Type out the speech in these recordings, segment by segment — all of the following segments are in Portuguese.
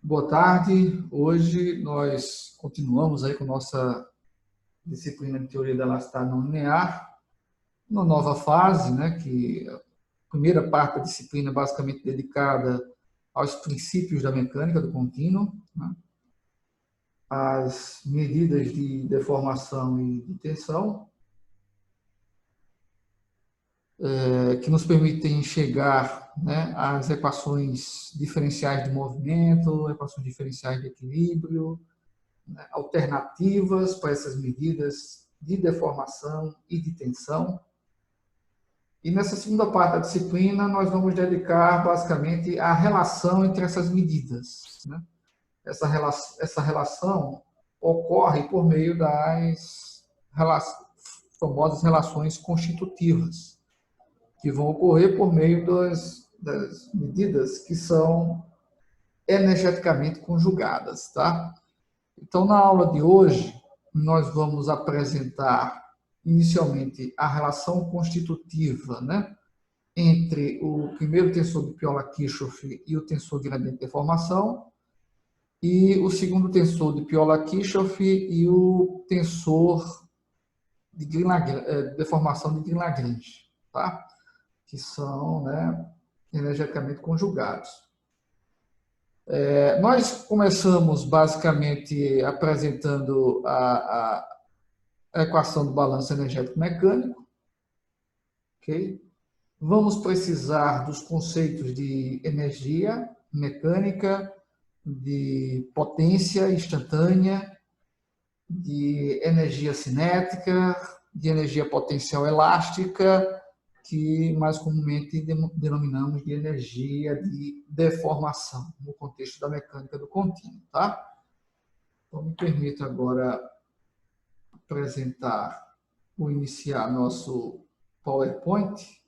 Boa tarde. Hoje nós continuamos aí com nossa disciplina de teoria da elasticidade não linear, uma nova fase, né, que a primeira parte da disciplina é basicamente dedicada aos princípios da mecânica do contínuo, né, as medidas de deformação e de tensão, que nos permitem chegar, né, às equações diferenciais de movimento, equações diferenciais de equilíbrio, né, alternativas para essas medidas de deformação e de tensão. E nessa segunda parte da disciplina, nós vamos dedicar basicamente à relação entre essas medidas, né? Essa relação ocorre por meio das famosas relações constitutivas, que vão ocorrer por meio das medidas que são energeticamente conjugadas, tá? Então, na aula de hoje, nós vamos apresentar inicialmente a relação constitutiva, né, entre o primeiro tensor de Piola-Kirchhoff e o tensor gradiente de deformação, e o segundo tensor de Piola-Kirchhoff e o tensor de deformação de Green-Lagrange, tá? Que são, né, energeticamente conjugados. Nós começamos basicamente apresentando a equação do balanço energético mecânico, ok? Vamos precisar dos conceitos de energia mecânica, de potência instantânea, de energia cinética, de energia potencial elástica, que mais comumente denominamos de energia de deformação, no contexto da mecânica do contínuo, tá? Então, me permita agora apresentar ou iniciar nosso PowerPoint.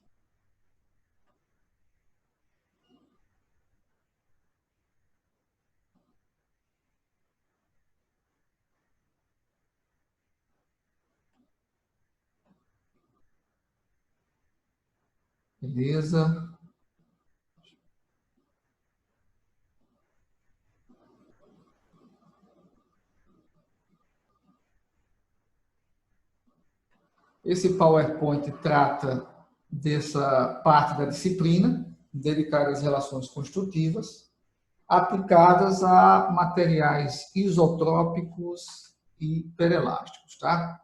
Beleza. Esse PowerPoint trata dessa parte da disciplina, dedicada às relações construtivas, aplicadas a materiais isotrópicos e hiperelásticos, tá?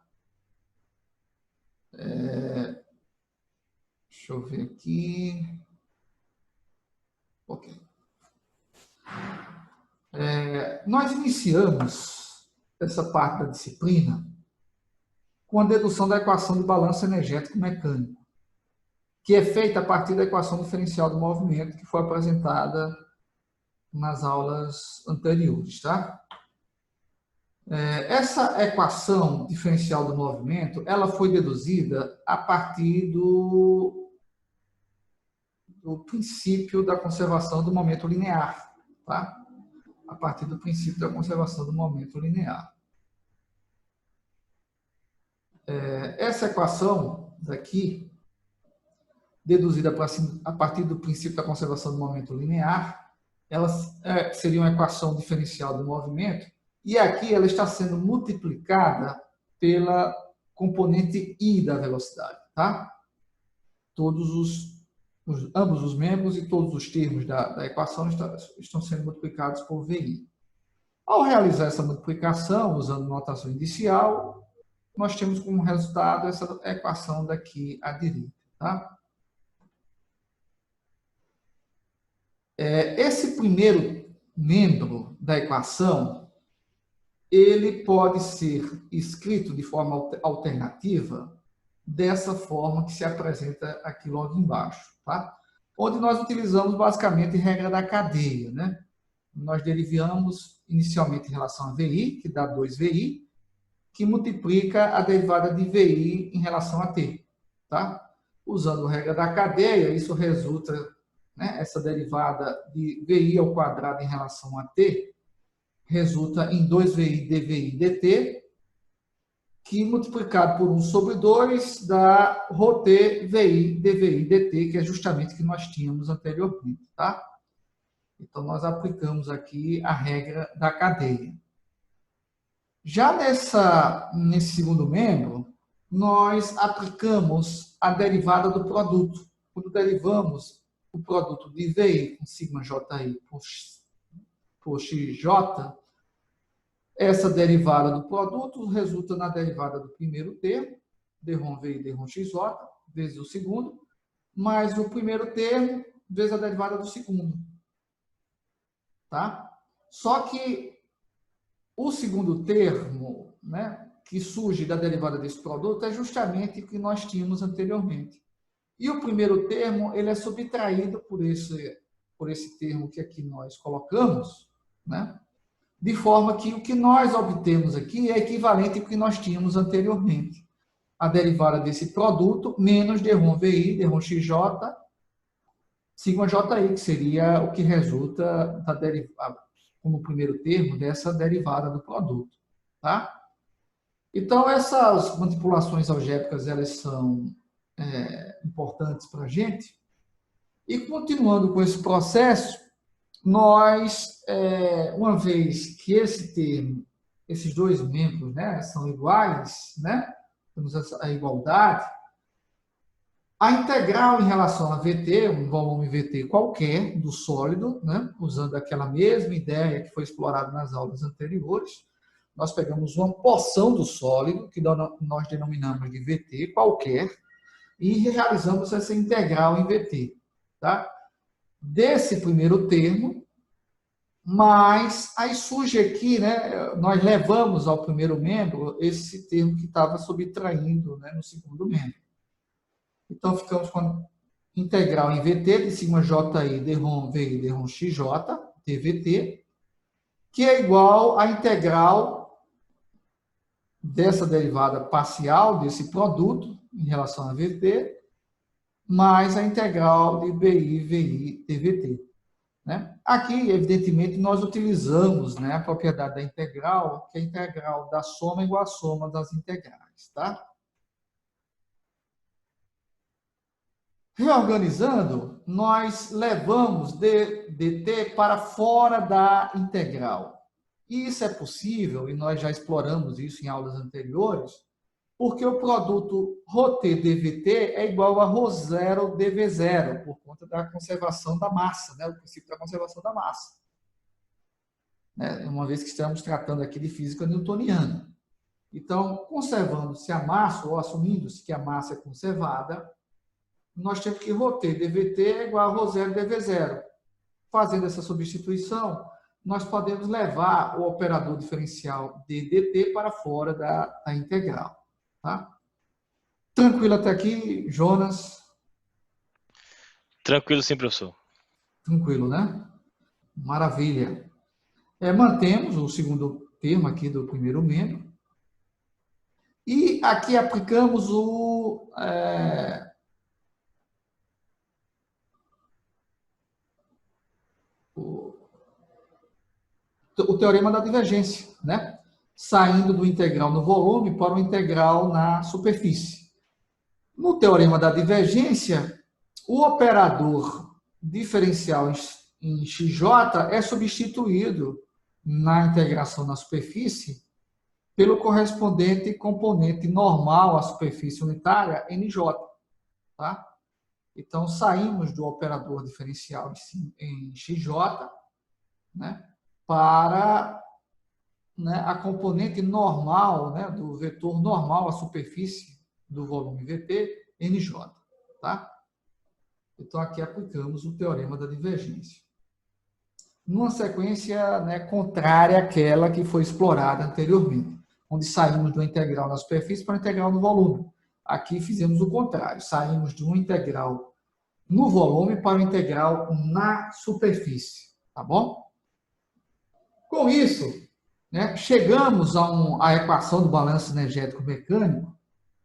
Deixa eu ver aqui. Ok. Nós iniciamos essa parte da disciplina com a dedução da equação de balanço energético mecânico, que é feita a partir da equação diferencial do movimento que foi apresentada nas aulas anteriores, tá? Essa equação diferencial do movimento, ela foi deduzida a partir do princípio da conservação do momento linear, tá? A partir do princípio da conservação do momento linear. Essa equação daqui, deduzida a partir do princípio da conservação do momento linear, ela seria uma equação diferencial do movimento, e aqui ela está sendo multiplicada pela componente I da velocidade, tá? Ambos os membros e todos os termos da equação estão sendo multiplicados por VI. Ao realizar essa multiplicação, usando notação inicial, nós temos como resultado essa equação daqui à direita, tá? Esse primeiro membro da equação, ele pode ser escrito de forma alternativa dessa forma que se apresenta aqui logo embaixo, tá? Onde nós utilizamos basicamente a regra da cadeia, né? Nós derivamos inicialmente em relação a VI, que dá 2VI, que multiplica a derivada de VI em relação a T, tá? Usando a regra da cadeia, isso resulta, né, essa derivada de VI ao quadrado em relação a T, resulta em 2VI dVI dt, que multiplicado por 1 sobre 2 dá ρT VI dVI dt, que é justamente o que nós tínhamos anteriormente, tá? Então, nós aplicamos aqui a regra da cadeia. Já nesse segundo membro, nós aplicamos a derivada do produto. Quando derivamos o produto de VI com σJI por XJ, essa derivada do produto resulta na derivada do primeiro termo, dρVI dρXJ, vezes o segundo, mais o primeiro termo, vezes a derivada do segundo. Tá? Só que o segundo termo, né, que surge da derivada desse produto é justamente o que nós tínhamos anteriormente. E o primeiro termo, ele é subtraído por esse termo que aqui nós colocamos, né, de forma que o que nós obtemos aqui é equivalente ao que nós tínhamos anteriormente. A derivada desse produto menos dρVI, dρXJ, σJI, que seria o que resulta da derivada, como primeiro termo dessa derivada do produto. Tá? Então, essas manipulações algébricas, elas são importantes para a gente. E, continuando com esse processo, nós, uma vez que esse termo, esses dois membros, né, são iguais, né, temos a igualdade, a integral em relação a VT, um volume VT qualquer do sólido, né, usando aquela mesma ideia que foi explorada nas aulas anteriores, nós pegamos uma porção do sólido, que nós denominamos de VT qualquer, e realizamos essa integral em VT. Tá? Desse primeiro termo, mas aí surge aqui, né, nós levamos ao primeiro membro esse termo que estava subtraindo, né, no segundo membro. Então, ficamos com a integral em VT de σJI dρVI dρXJ, dVT, que é igual à integral dessa derivada parcial desse produto em relação a VT, mais a integral de BI, VI, dVT. Né? Aqui, evidentemente, nós utilizamos, né, a propriedade da integral, que é a integral da soma igual à soma das integrais. Tá? Reorganizando, nós levamos dt para fora da integral. E isso é possível, e nós já exploramos isso em aulas anteriores, porque o produto ρt dvt é igual a ρ0 dv0, por conta da conservação da massa, né? O princípio da conservação da massa. Né? Uma vez que estamos tratando aqui de física newtoniana. Então, conservando-se a massa, ou assumindo-se que a massa é conservada, nós temos que ρt dvt é igual a ρ0 dv0. Fazendo essa substituição, nós podemos levar o operador diferencial de dt para fora da integral. Tá? Tranquilo até aqui, Jonas? Tranquilo sim, professor. Tranquilo, né? Maravilha. Mantemos o segundo termo aqui do primeiro membro. E aqui aplicamos o teorema da divergência, né? Saindo do integral no volume para o integral na superfície. No teorema da divergência, o operador diferencial em xj é substituído na integração na superfície pelo correspondente componente normal à superfície unitária, nj. Tá? Então, saímos do operador diferencial em xj, né, para, né, a componente normal, né, do vetor normal à superfície do volume VT, nj. Tá? Então, aqui aplicamos o teorema da divergência. Numa sequência, né, contrária àquela que foi explorada anteriormente, onde saímos do integral na superfície para o integral no volume. Aqui fizemos o contrário, saímos de um integral no volume para o integral na superfície. Tá bom? Com isso, né, chegamos à equação do balanço energético mecânico,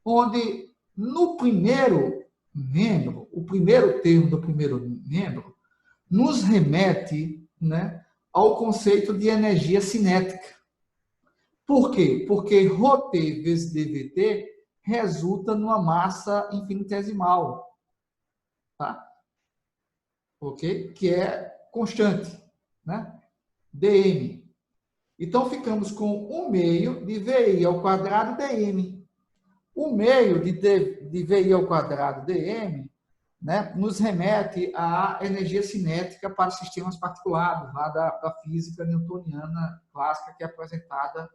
onde no primeiro membro, o primeiro termo do primeiro membro, nos remete, né, ao conceito de energia cinética. Por quê? Porque ρt vezes dvt resulta numa massa infinitesimal, tá? Ok? Que é constante. né? dm. Então, ficamos com 1 meio de VI ao quadrado dm. O meio de VI ao quadrado dm, né, nos remete à energia cinética para sistemas particulares, lá da física newtoniana clássica, que é apresentada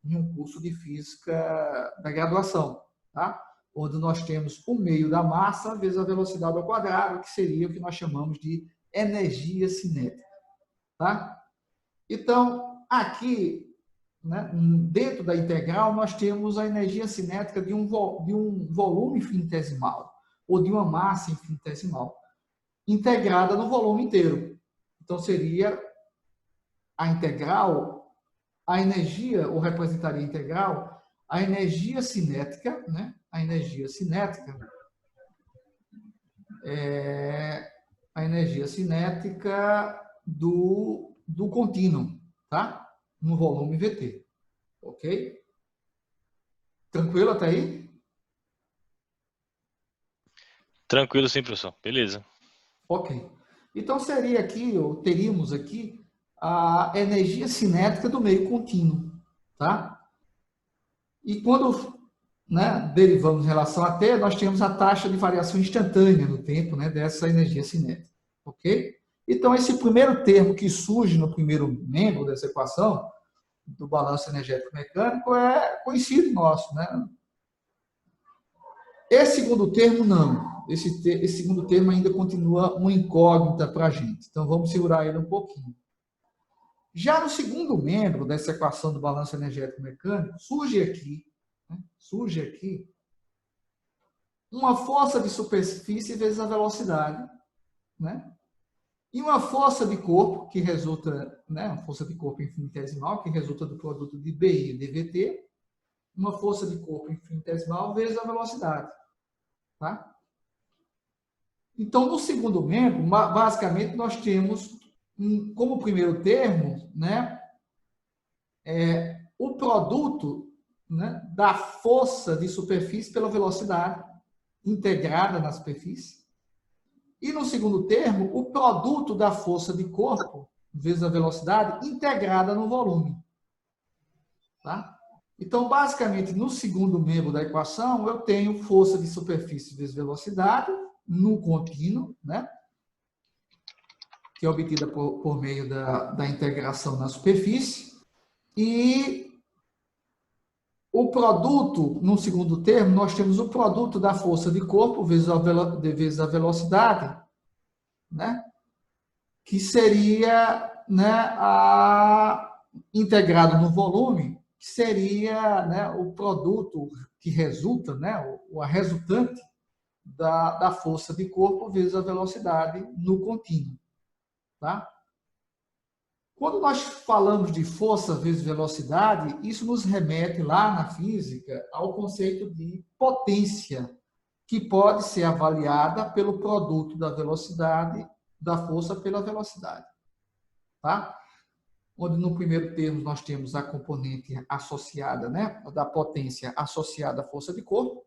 em um curso de física da graduação, tá? Onde nós temos o meio da massa vezes a velocidade ao quadrado, que seria o que nós chamamos de energia cinética. Tá? Então, aqui, né, dentro da integral, nós temos a energia cinética de um volume infinitesimal, ou de uma massa infinitesimal, integrada no volume inteiro. Então, seria a integral, a energia, ou representaria a integral, a energia cinética, né? A energia cinética a energia cinética do contínuo, tá? No volume VT, ok? Tranquilo até aí? Tranquilo sim, professor. Beleza. Ok. Então, seria aqui, ou teríamos aqui, a energia cinética do meio contínuo, tá? E quando, né, derivamos em relação a T, nós temos a taxa de variação instantânea no tempo, né, dessa energia cinética, ok? Então, esse primeiro termo que surge no primeiro membro dessa equação, do balanço energético mecânico, é conhecido nosso, né? Esse segundo termo, não. Esse segundo termo ainda continua uma incógnita para a gente. Então, vamos segurar ele um pouquinho. Já no segundo membro dessa equação do balanço energético mecânico, surge aqui uma força de superfície vezes a velocidade, né? E uma força de corpo, que resulta, né, uma força de corpo infinitesimal, que resulta do produto de BI e dVt, uma força de corpo infinitesimal vezes a velocidade. Tá? Então, no segundo membro, basicamente, nós temos, como primeiro termo, né, o produto, né, da força de superfície pela velocidade integrada na superfície. E no segundo termo, o produto da força de corpo vezes a velocidade integrada no volume. Tá? Então, basicamente, no segundo membro da equação, eu tenho força de superfície vezes velocidade no contínuo, né? Que é obtida por meio da integração na superfície. E o produto, no segundo termo, nós temos o produto da força de corpo vezes a velocidade, né? Que seria, né, integrado no volume, que seria, né, o produto que resulta, né, a resultante da força de corpo vezes a velocidade no contínuo. Tá? Quando nós falamos de força vezes velocidade, isso nos remete lá na física ao conceito de potência, que pode ser avaliada pelo produto da velocidade, da força pela velocidade. Tá? Onde no primeiro termo nós temos a componente associada, né, da potência associada à força de corpo,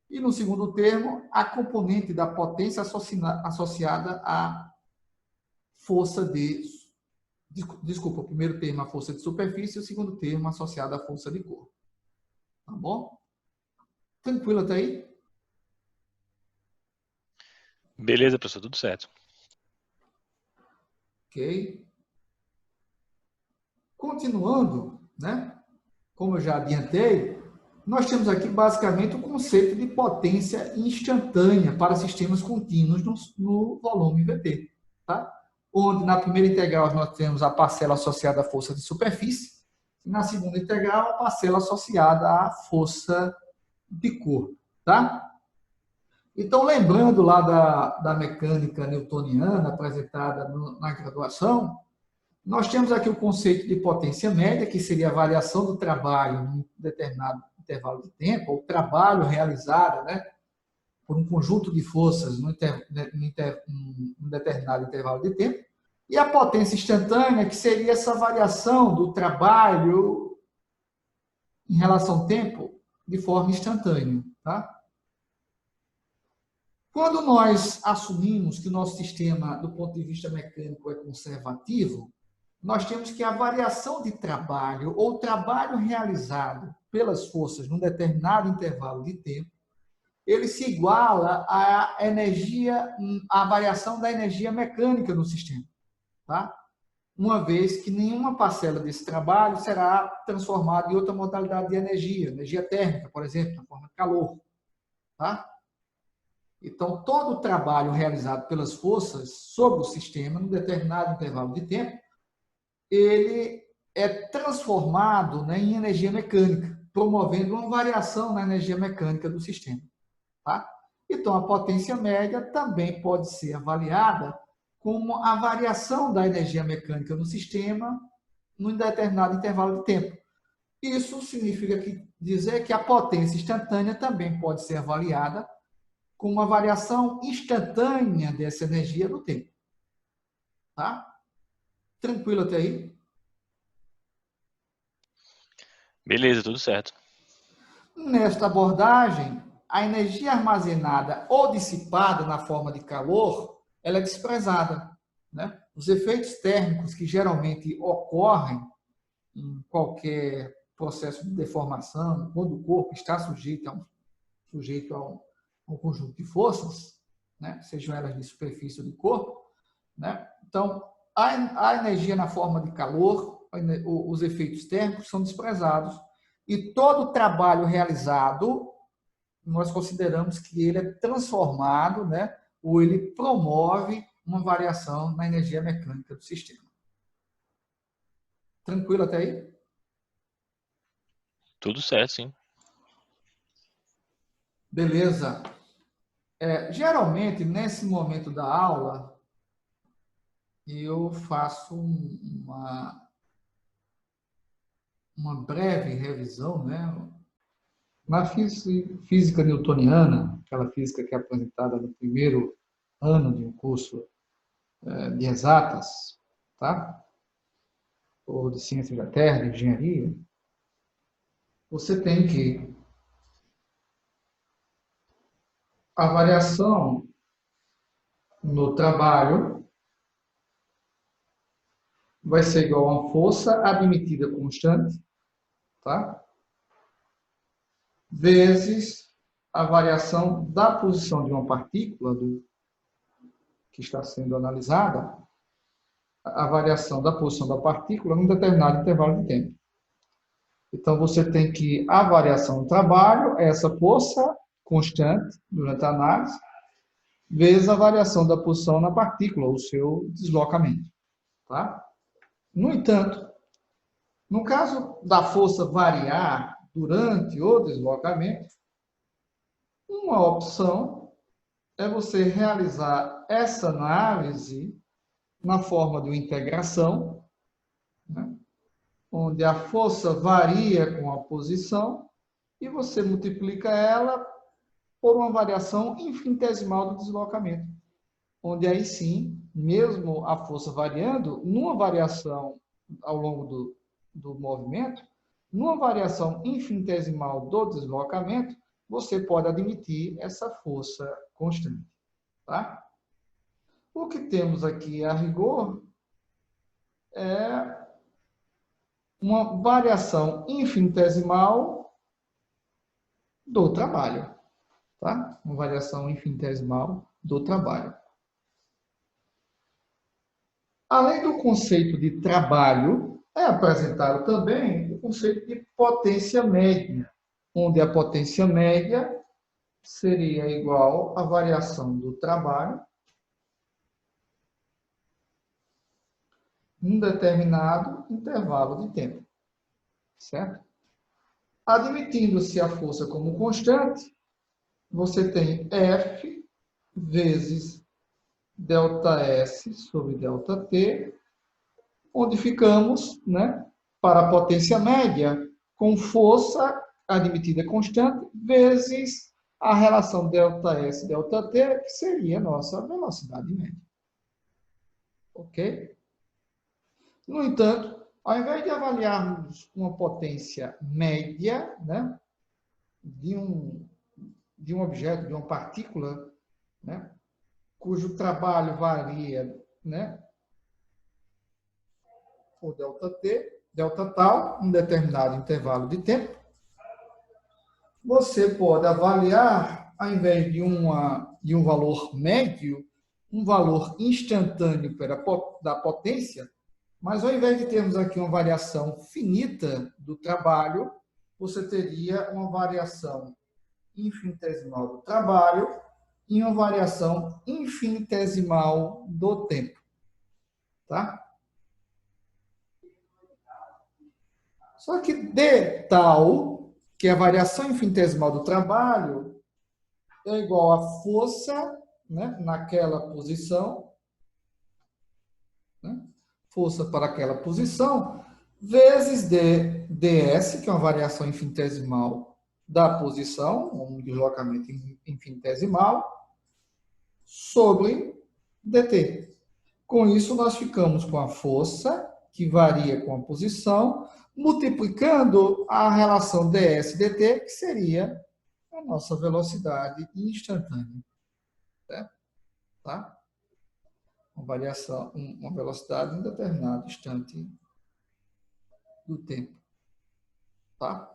e no segundo termo, a componente da potência associada à força de... Desculpa, o primeiro termo a força de superfície e o segundo termo associado à força de corpo. Tá bom? Tranquilo até aí? Beleza, professor, tudo certo. Ok. Continuando, né? Como eu já adiantei, nós temos aqui basicamente o conceito de potência instantânea para sistemas contínuos no volume VT. Tá? Onde na primeira integral nós temos a parcela associada à força de superfície, e na segunda integral a parcela associada à força de corpo. Tá? Então, lembrando lá da mecânica newtoniana apresentada na graduação, nós temos aqui o conceito de potência média, que seria a variação do trabalho em um determinado intervalo de tempo, ou trabalho realizado, né, por um conjunto de forças num determinado intervalo de tempo, e a potência instantânea, que seria essa variação do trabalho em relação ao tempo de forma instantânea. Tá? Quando nós assumimos que o nosso sistema, do ponto de vista mecânico, é conservativo, nós temos que a variação de trabalho ou trabalho realizado pelas forças num determinado intervalo de tempo, ele se iguala à energia, à variação da energia mecânica no sistema, tá? Uma vez que nenhuma parcela desse trabalho será transformada em outra modalidade de energia, energia térmica, por exemplo, na forma de calor, tá? Então, todo o trabalho realizado pelas forças sobre o sistema, num determinado intervalo de tempo, ele é transformado, né, em energia mecânica, promovendo uma variação na energia mecânica do sistema. Tá? Então, a potência média também pode ser avaliada como a variação da energia mecânica no sistema num determinado intervalo de tempo. Isso significa dizer que a potência instantânea também pode ser avaliada com uma variação instantânea dessa energia no tempo. Tá? Tranquilo até aí? Beleza, tudo certo. Nesta abordagem, a energia armazenada ou dissipada na forma de calor, ela é desprezada, né? Os efeitos térmicos que geralmente ocorrem em qualquer processo de deformação, quando o corpo está sujeito a um conjunto de forças, né? Sejam elas de superfície ou de corpo, né? Então, a energia na forma de calor, os efeitos térmicos são desprezados e todo o trabalho realizado, nós consideramos que ele é transformado, né? Ou ele promove uma variação na energia mecânica do sistema. Tranquilo até aí? Tudo certo, sim. Beleza. Geralmente, nesse momento da aula, eu faço uma breve revisão, né? Na física newtoniana, aquela física que é apresentada no primeiro ano de um curso de exatas, tá? Ou de ciência da Terra, de engenharia, você tem que a variação no trabalho vai ser igual a uma força admitida constante, tá? Vezes a variação da posição de uma partícula que está sendo analisada, a variação da posição da partícula num determinado intervalo de tempo. Então, você tem que a variação do trabalho é essa força constante durante a análise, vezes a variação da posição na partícula, o seu deslocamento. Tá? No entanto, no caso da força variar durante o deslocamento, uma opção é você realizar essa análise na forma de uma integração, né? Onde a força varia com a posição e você multiplica ela por uma variação infinitesimal do deslocamento, onde aí sim, mesmo a força variando, numa variação ao longo do movimento, numa variação infinitesimal do deslocamento, você pode admitir essa força constante. Tá? O que temos aqui a rigor é uma variação infinitesimal do trabalho. Tá? Uma variação infinitesimal do trabalho. Além do conceito de trabalho, é apresentado também o conceito de potência média, onde a potência média seria igual à variação do trabalho num determinado intervalo de tempo. Certo? Admitindo-se a força como constante, você tem F vezes ΔS sobre ΔT, onde ficamos, né, para a potência média com força admitida constante vezes a relação ΔS ΔT, que seria a nossa velocidade média. Ok? No entanto, ao invés de avaliarmos uma potência média, né, de um objeto, de uma partícula, né, cujo trabalho varia, né, por ΔT, delta tal, um determinado intervalo de tempo, você pode avaliar, ao invés de um valor médio, um valor instantâneo da potência, mas ao invés de termos aqui uma variação finita do trabalho, você teria uma variação infinitesimal do trabalho e uma variação infinitesimal do tempo. Tá? Só que d tal, que é a variação infinitesimal do trabalho, é igual a força, né, naquela posição, né, força para aquela posição, vezes ds, que é uma variação infinitesimal da posição, um deslocamento infinitesimal, sobre dt. Com isso, nós ficamos com a força, que varia com a posição, multiplicando a relação ds/dt, que seria a nossa velocidade instantânea. Certo? Tá? Uma variação, uma velocidade em determinado instante do tempo. Tá?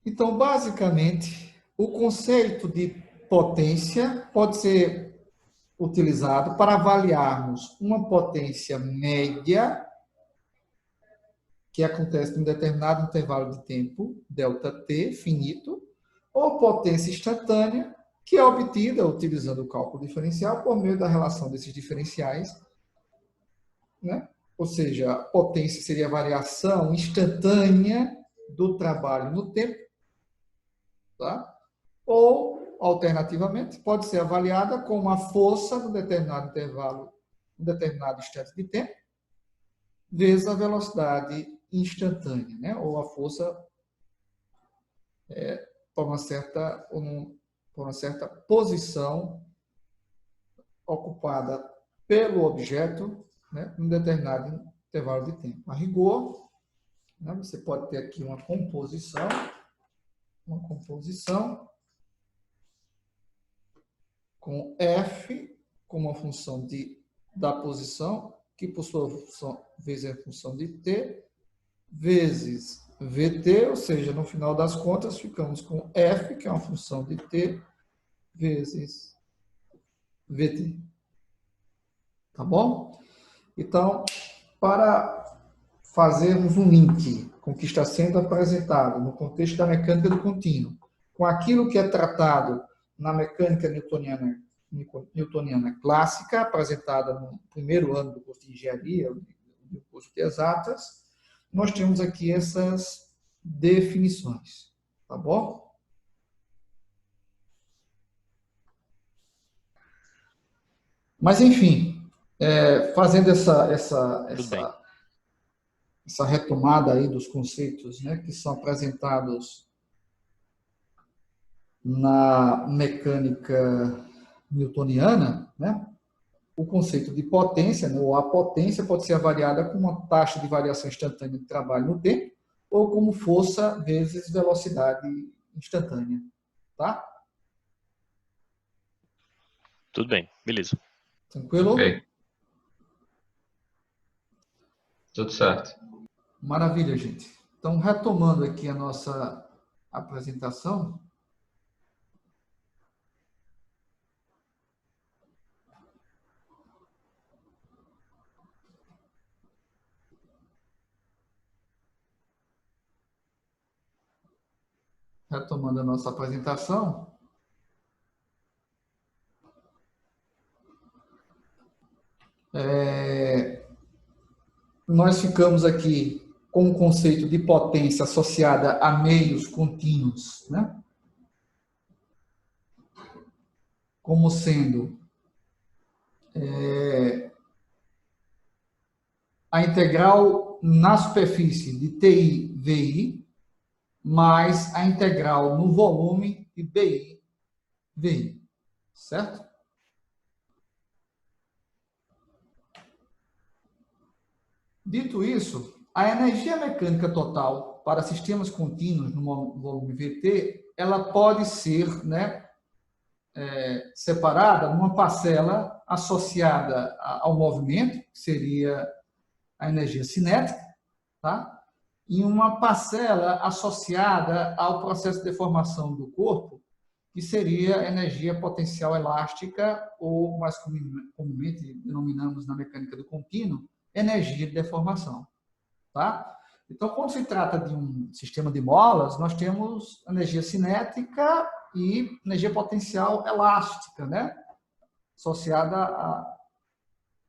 Então, basicamente, o conceito de potência pode ser utilizado para avaliarmos uma potência média que acontece em um determinado intervalo de tempo, ΔT, finito, ou potência instantânea, que é obtida utilizando o cálculo diferencial por meio da relação desses diferenciais, né? Ou seja, a potência seria a variação instantânea do trabalho no tempo, tá? Ou, alternativamente, pode ser avaliada como a força no determinado intervalo, um determinado instante de tempo, vezes a velocidade instantânea, né? Ou a força por uma certa posição ocupada pelo objeto, né, em um determinado intervalo de tempo. A rigor, né, você pode ter aqui uma composição com f como uma função da posição, que por sua vez é função de t, vezes vt, ou seja, no final das contas, ficamos com f, que é uma função de t, vezes vt. Tá bom? Então, para fazermos um link com o que está sendo apresentado no contexto da mecânica do contínuo, com aquilo que é tratado na mecânica newtoniana clássica, apresentada no primeiro ano do curso de engenharia, do curso de exatas, nós temos aqui essas definições, tá bom? Mas, enfim, fazendo essa retomada aí dos conceitos, né, que são apresentados na mecânica newtoniana, né, o conceito de potência, né, ou a potência, pode ser avaliada como uma taxa de variação instantânea de trabalho no tempo, ou como força vezes velocidade instantânea. Tá? Tudo bem, beleza. Tranquilo? Ok. Tudo certo. Maravilha, gente. Então, retomando aqui a nossa apresentação. Retomando a nossa apresentação. Nós ficamos aqui com o conceito de potência associada a meios contínuos, né? Como sendo a integral na superfície de TI, VI, mais a integral no volume de BI, VI. Certo? Dito isso, a energia mecânica total para sistemas contínuos no volume VT, ela pode ser, né, separada numa parcela associada ao movimento, que seria a energia cinética, tá? E uma parcela associada ao processo de deformação do corpo, que seria a energia potencial elástica, ou mais comumente denominamos na mecânica do contínuo, energia de deformação. Tá? Então, quando se trata de um sistema de molas, nós temos energia cinética e energia potencial elástica, né? Associada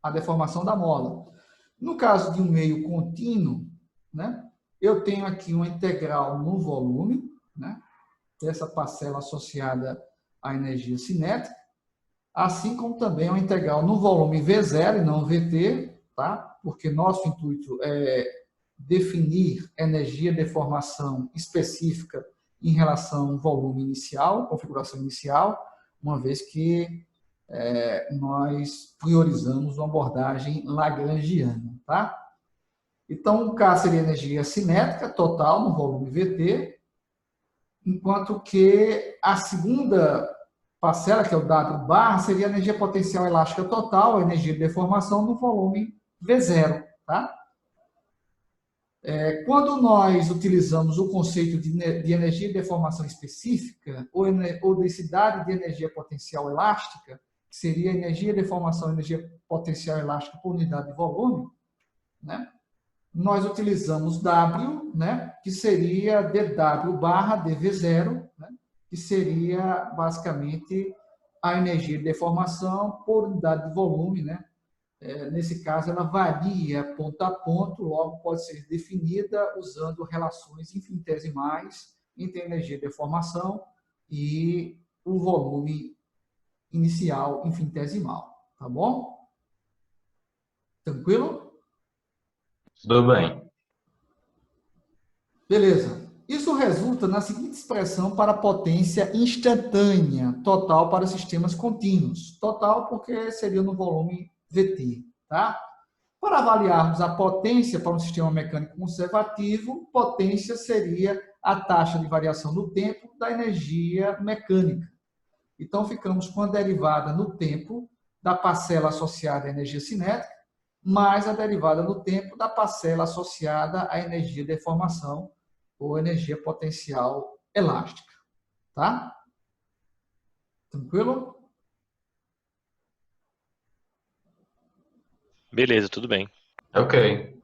à deformação da mola. No caso de um meio contínuo, né? Eu tenho aqui uma integral no volume, né? Essa parcela associada à energia cinética, assim como também uma integral no volume V0 e não VT, tá? Porque nosso intuito é definir energia de deformação específica em relação ao volume inicial, configuração inicial, uma vez que nós priorizamos uma abordagem lagrangiana, tá? Então, o K seria energia cinética total no volume VT, enquanto que a segunda parcela, que é o W bar, seria a energia potencial elástica total, a energia de deformação no volume V0, tá? Quando nós utilizamos o conceito de energia de deformação específica, ou densidade de energia potencial elástica, que seria a energia de deformação, energia potencial elástica por unidade de volume, né? Nós utilizamos W, né, que seria dW barra dV0, né, que seria basicamente a energia de deformação por unidade de volume, né? Nesse caso, ela varia ponto a ponto, logo pode ser definida usando relações infinitesimais entre a energia de deformação e o volume inicial infinitesimal, tá bom? Tranquilo? Tudo bem. Beleza. Isso resulta na seguinte expressão para a potência instantânea total para sistemas contínuos. Total porque seria no volume VT, tá? Para avaliarmos a potência para um sistema mecânico conservativo, potência seria a taxa de variação do tempo da energia mecânica. Então, ficamos com a derivada no tempo da parcela associada à energia cinética, mais a derivada no tempo da parcela associada à energia de deformação ou energia potencial elástica. Tá? Tranquilo? Beleza, tudo bem. Ok.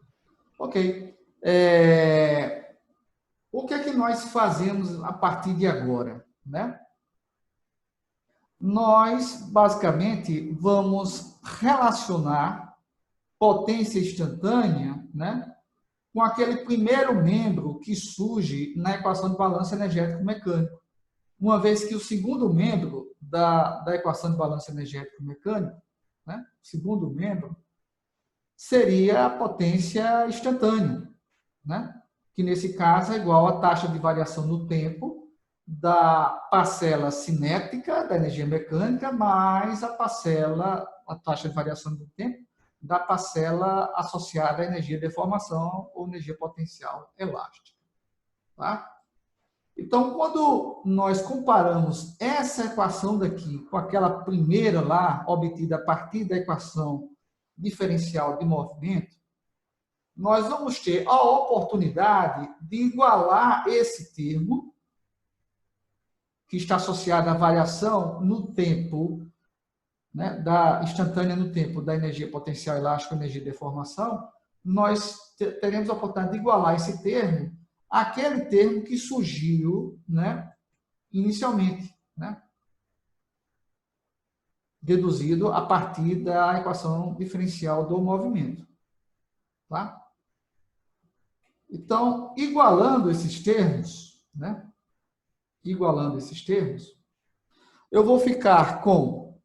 Ok. O que é que nós fazemos a partir de agora, né? Nós, basicamente, vamos relacionar potência instantânea, né, com aquele primeiro membro que surge na equação de balanço energético mecânico. Uma vez que o segundo membro da equação de balanço energético mecânico, né, segundo membro, seria a potência instantânea, né, que nesse caso é igual à taxa de variação no tempo da parcela cinética da energia mecânica mais a taxa de variação do tempo da parcela associada à energia de deformação ou energia potencial elástica. Tá? Então, quando nós comparamos essa equação daqui com aquela primeira lá, obtida a partir da equação diferencial de movimento, nós vamos ter a oportunidade de igualar esse termo, que está associado à variação no tempo, né, instantânea no tempo da energia potencial elástica e energia de deformação, nós teremos a oportunidade de igualar esse termo àquele termo que surgiu, né, inicialmente, né, deduzido a partir da equação diferencial do movimento. Tá? Então, igualando esses termos, né, eu vou ficar com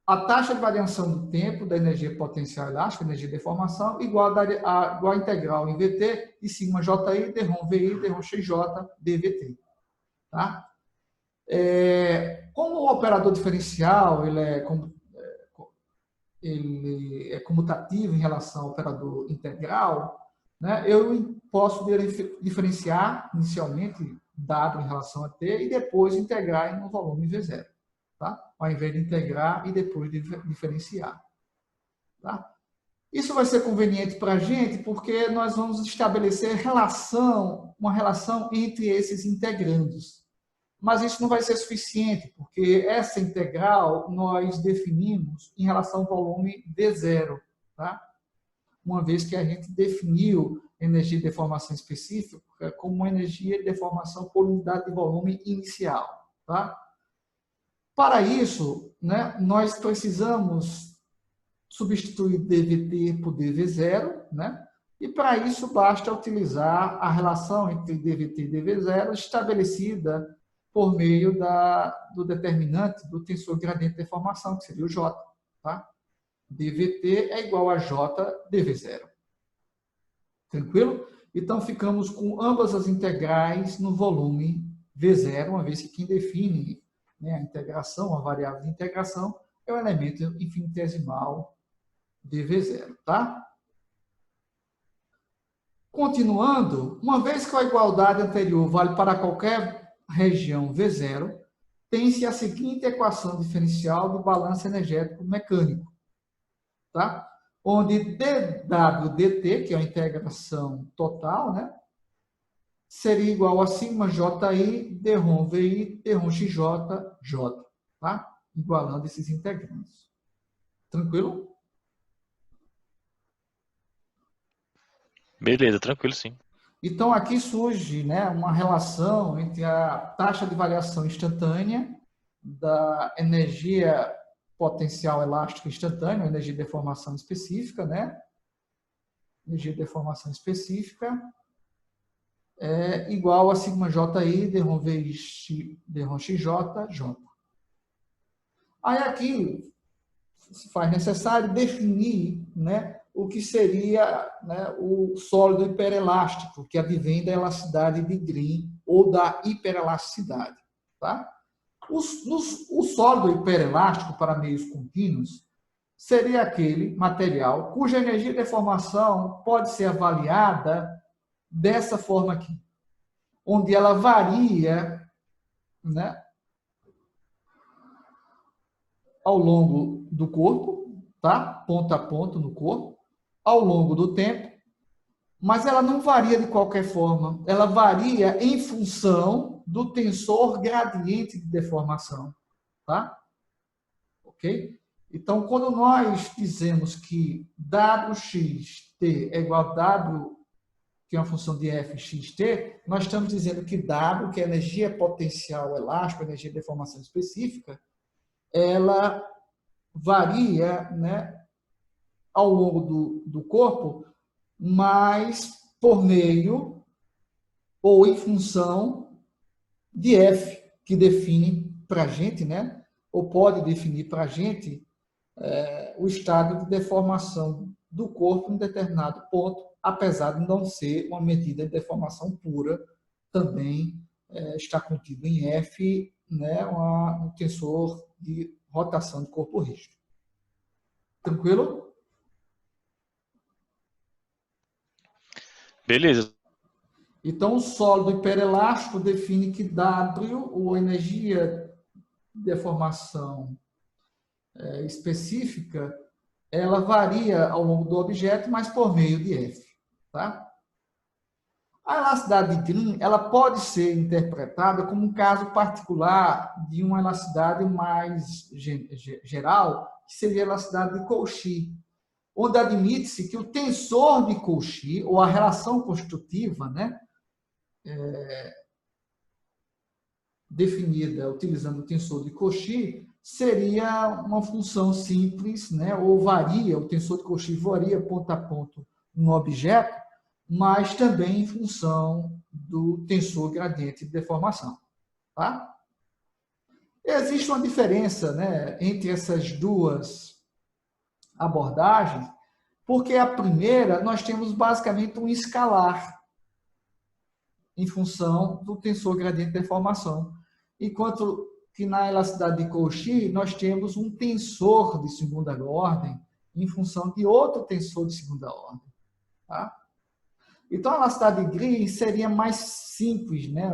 a taxa de variação do tempo da energia potencial elástica, energia de deformação, igual a integral em VT de sigma JI, dρ VI, dρ XJ, dVT. Tá? Como o operador diferencial ele é comutativo em relação ao operador integral, né, eu posso diferenciar inicialmente W em relação a T e depois integrar no volume V0. tá? Ao invés de integrar e depois de diferenciar. Tá? Isso vai ser conveniente para a gente porque nós vamos estabelecer uma relação entre esses integrandos. Mas isso não vai ser suficiente, porque essa integral nós definimos em relação ao volume V0, tá? Uma vez que a gente definiu energia de deformação específica como uma energia de deformação por unidade de volume inicial. Tá? Para isso, né, nós precisamos substituir dVt por dV0, né? E para isso basta utilizar a relação entre dVt e dV0 estabelecida por meio do determinante do tensor gradiente de deformação, que seria o J. Tá? dVt é igual a J dV0. Tranquilo? Então, ficamos com ambas as integrais no volume V0, uma vez que quem define, né, a integração, a variável de integração, é o elemento infinitesimal dV0. Tá? Continuando, uma vez que a igualdade anterior vale para qualquer região V0, tem-se a seguinte equação diferencial do balanço energético mecânico. Tá? Onde dW dt, que é a integração total, né, seria igual a sigma JI, dρ VI, dρ XJ, J. Tá? Igualando esses integrantes. Tranquilo? Beleza, tranquilo sim. Então, aqui surge, né, uma relação entre a taxa de variação instantânea da energia potencial elástica instantânea, energia de deformação específica, né? Energia de deformação específica é igual a sigma JI, dρ VI, dρ XJ, J. Aí aqui se faz necessário definir, né, o que seria, né, o sólido hiperelástico, que advém da elasticidade de Green ou da hiperelasticidade. Tá? O sólido hiperelástico para meios contínuos seria aquele material cuja energia de deformação pode ser avaliada dessa forma aqui, onde ela varia, né, ao longo do corpo, tá? Ponto a ponto no corpo, ao longo do tempo, mas ela não varia de qualquer forma, ela varia em função do tensor gradiente de deformação, tá? Ok? Então, quando nós dizemos que Wxt é igual a W, que é uma função de Fxt, nós estamos dizendo que W, que é a energia potencial elástica, energia de deformação específica, ela varia, né, ao longo do corpo, mas por meio ou em função de F, que define para a gente, né, ou pode definir para a gente o estado de deformação do corpo em determinado ponto, apesar de não ser uma medida de deformação pura, também está contido em F, né, um tensor de rotação de corpo rígido. Tranquilo? Beleza. Então, o sólido hiperelástico define que W, ou energia de deformação específica, ela varia ao longo do objeto, mas por meio de F. Tá? A elasticidade de Green, ela pode ser interpretada como um caso particular de uma elasticidade mais geral, que seria a elasticidade de Cauchy, onde admite-se que o tensor de Cauchy, ou a relação constitutiva, né, definida utilizando o tensor de Cauchy, seria uma função simples, né, ou varia, o tensor de Cauchy varia ponto a ponto no objeto, mas também em função do tensor gradiente de deformação. Tá? Existe uma diferença, né, entre essas duas abordagens, porque a primeira nós temos basicamente um escalar em função do tensor gradiente de deformação, enquanto que na elasticidade de Cauchy nós temos um tensor de segunda ordem em função de outro tensor de segunda ordem. Tá? Então, a elasticidade de Green seria mais simples, né?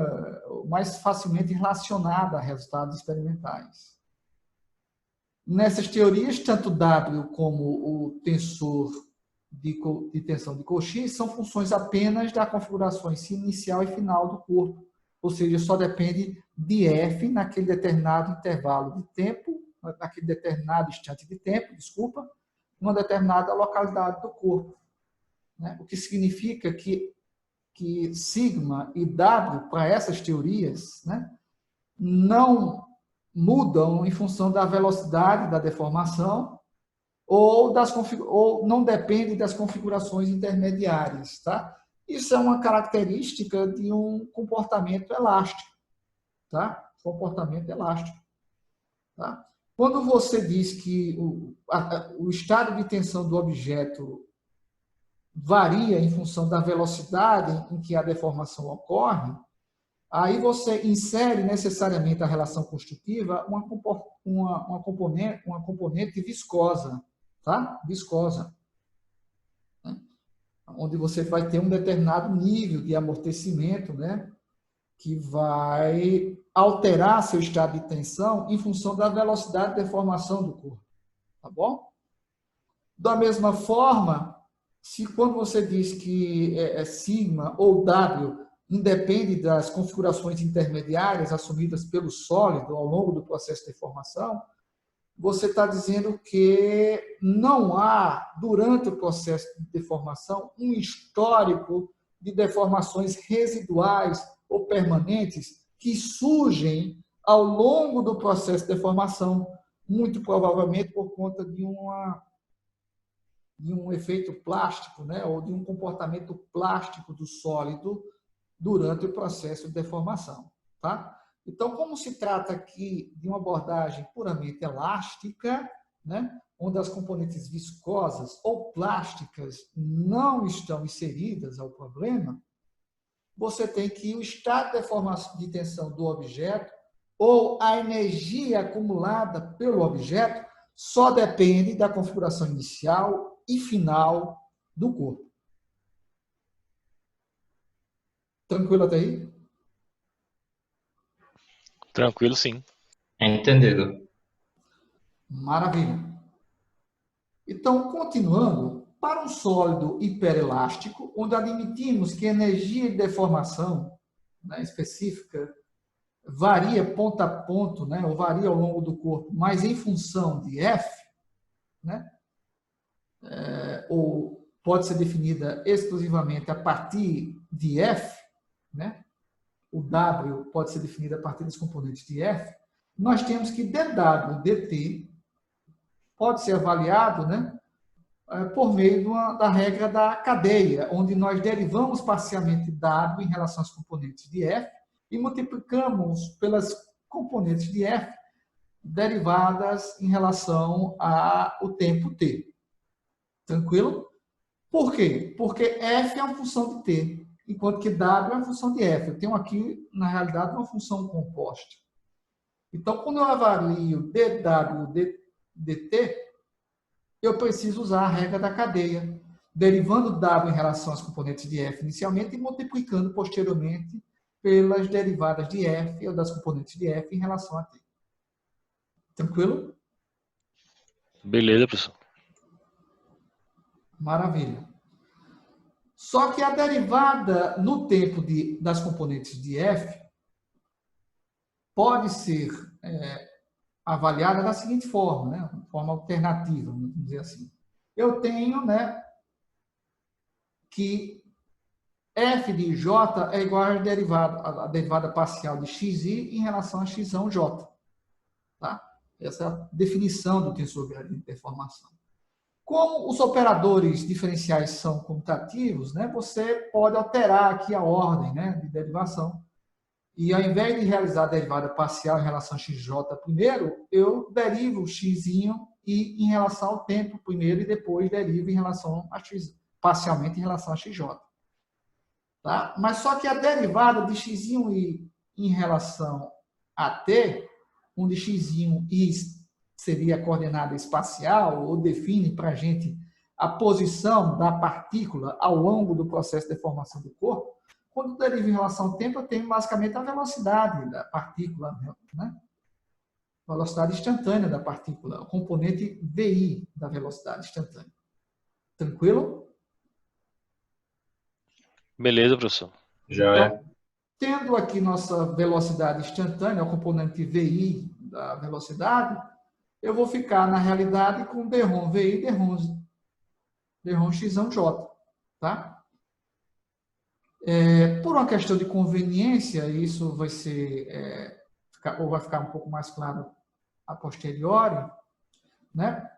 Mais facilmente relacionada a resultados experimentais. Nessas teorias, tanto W como o tensor de tensão de Cauchy são funções apenas da configuração inicial e final do corpo, ou seja, só depende de F naquele determinado intervalo de tempo, naquele determinado instante de tempo, desculpa, numa determinada localidade do corpo. Né? O que significa que sigma e W, para essas teorias, né, não mudam em função da velocidade da deformação ou não depende das configurações intermediárias. Tá? Isso é uma característica de um comportamento elástico. Tá? Comportamento elástico. Tá? Quando você diz que o estado de tensão do objeto varia em função da velocidade em que a deformação ocorre, aí você insere necessariamente a relação constitutiva uma componente viscosa, tá? Viscosa. Né? Onde você vai ter um determinado nível de amortecimento, né? Que vai alterar seu estado de tensão em função da velocidade de deformação do corpo. Tá bom? Da mesma forma, se quando você diz que sigma ou W independe das configurações intermediárias assumidas pelo sólido ao longo do processo de deformação, você está dizendo que não há, durante o processo de deformação, um histórico de deformações residuais ou permanentes que surgem ao longo do processo de deformação, muito provavelmente por conta de um efeito plástico, né, ou de um comportamento plástico do sólido durante o processo de deformação. Tá? Então, como se trata aqui de uma abordagem puramente elástica, né, onde as componentes viscosas ou plásticas não estão inseridas ao problema, você tem que o estado de deformação de tensão do objeto ou a energia acumulada pelo objeto só depende da configuração inicial e final do corpo. Tranquilo até aí? Tranquilo, sim. Entendido. Maravilha. Então, continuando, para um sólido hiperelástico, onde admitimos que a energia de deformação, né, específica varia ponto a ponto, né, ou varia ao longo do corpo, mas em função de F, né, ou pode ser definida exclusivamente a partir de F, né, o W pode ser definido a partir dos componentes de F, nós temos que dW dt pode ser avaliado, né, por meio da regra da cadeia, onde nós derivamos parcialmente W em relação aos componentes de F e multiplicamos pelas componentes de F derivadas em relação ao tempo t. Tranquilo? Por quê? Porque F é uma função de t, enquanto que W é uma função de F. Eu tenho aqui, na realidade, uma função composta. Então, quando eu avalio dW dt, eu preciso usar a regra da cadeia, derivando W em relação às componentes de F inicialmente e multiplicando posteriormente pelas derivadas de F ou das componentes de F em relação a T. Tranquilo? Beleza, professor. Maravilha. Só que a derivada no tempo das componentes de F pode ser avaliada da seguinte forma, né? De forma alternativa, vamos dizer assim. Eu tenho, né, que f de j é igual à derivada parcial de xi em relação a xj. Tá? Essa é a definição do tensor gradiente de deformação. Como os operadores diferenciais são comutativos, né, você pode alterar aqui a ordem, né, de derivação. E ao invés de realizar a derivada parcial em relação a xj primeiro, eu derivo x em relação ao tempo primeiro e depois derivo em relação a x, parcialmente em relação a xj. Tá? Mas só que a derivada de x em relação a t, onde x seria a coordenada espacial, ou define para a gente a posição da partícula ao longo do processo de deformação do corpo, quando deriva em relação ao tempo, eu tenho basicamente a velocidade da partícula, né? velocidade instantânea da partícula, o componente VI da velocidade instantânea. Tranquilo? Beleza, professor. Já é. Tendo aqui nossa velocidade instantânea, o componente VI da velocidade, eu vou ficar, na realidade, com dρ VI, dρ xJ. Tá? Por uma questão de conveniência, isso vai ser, ou vai ficar um pouco mais claro a posteriori, né?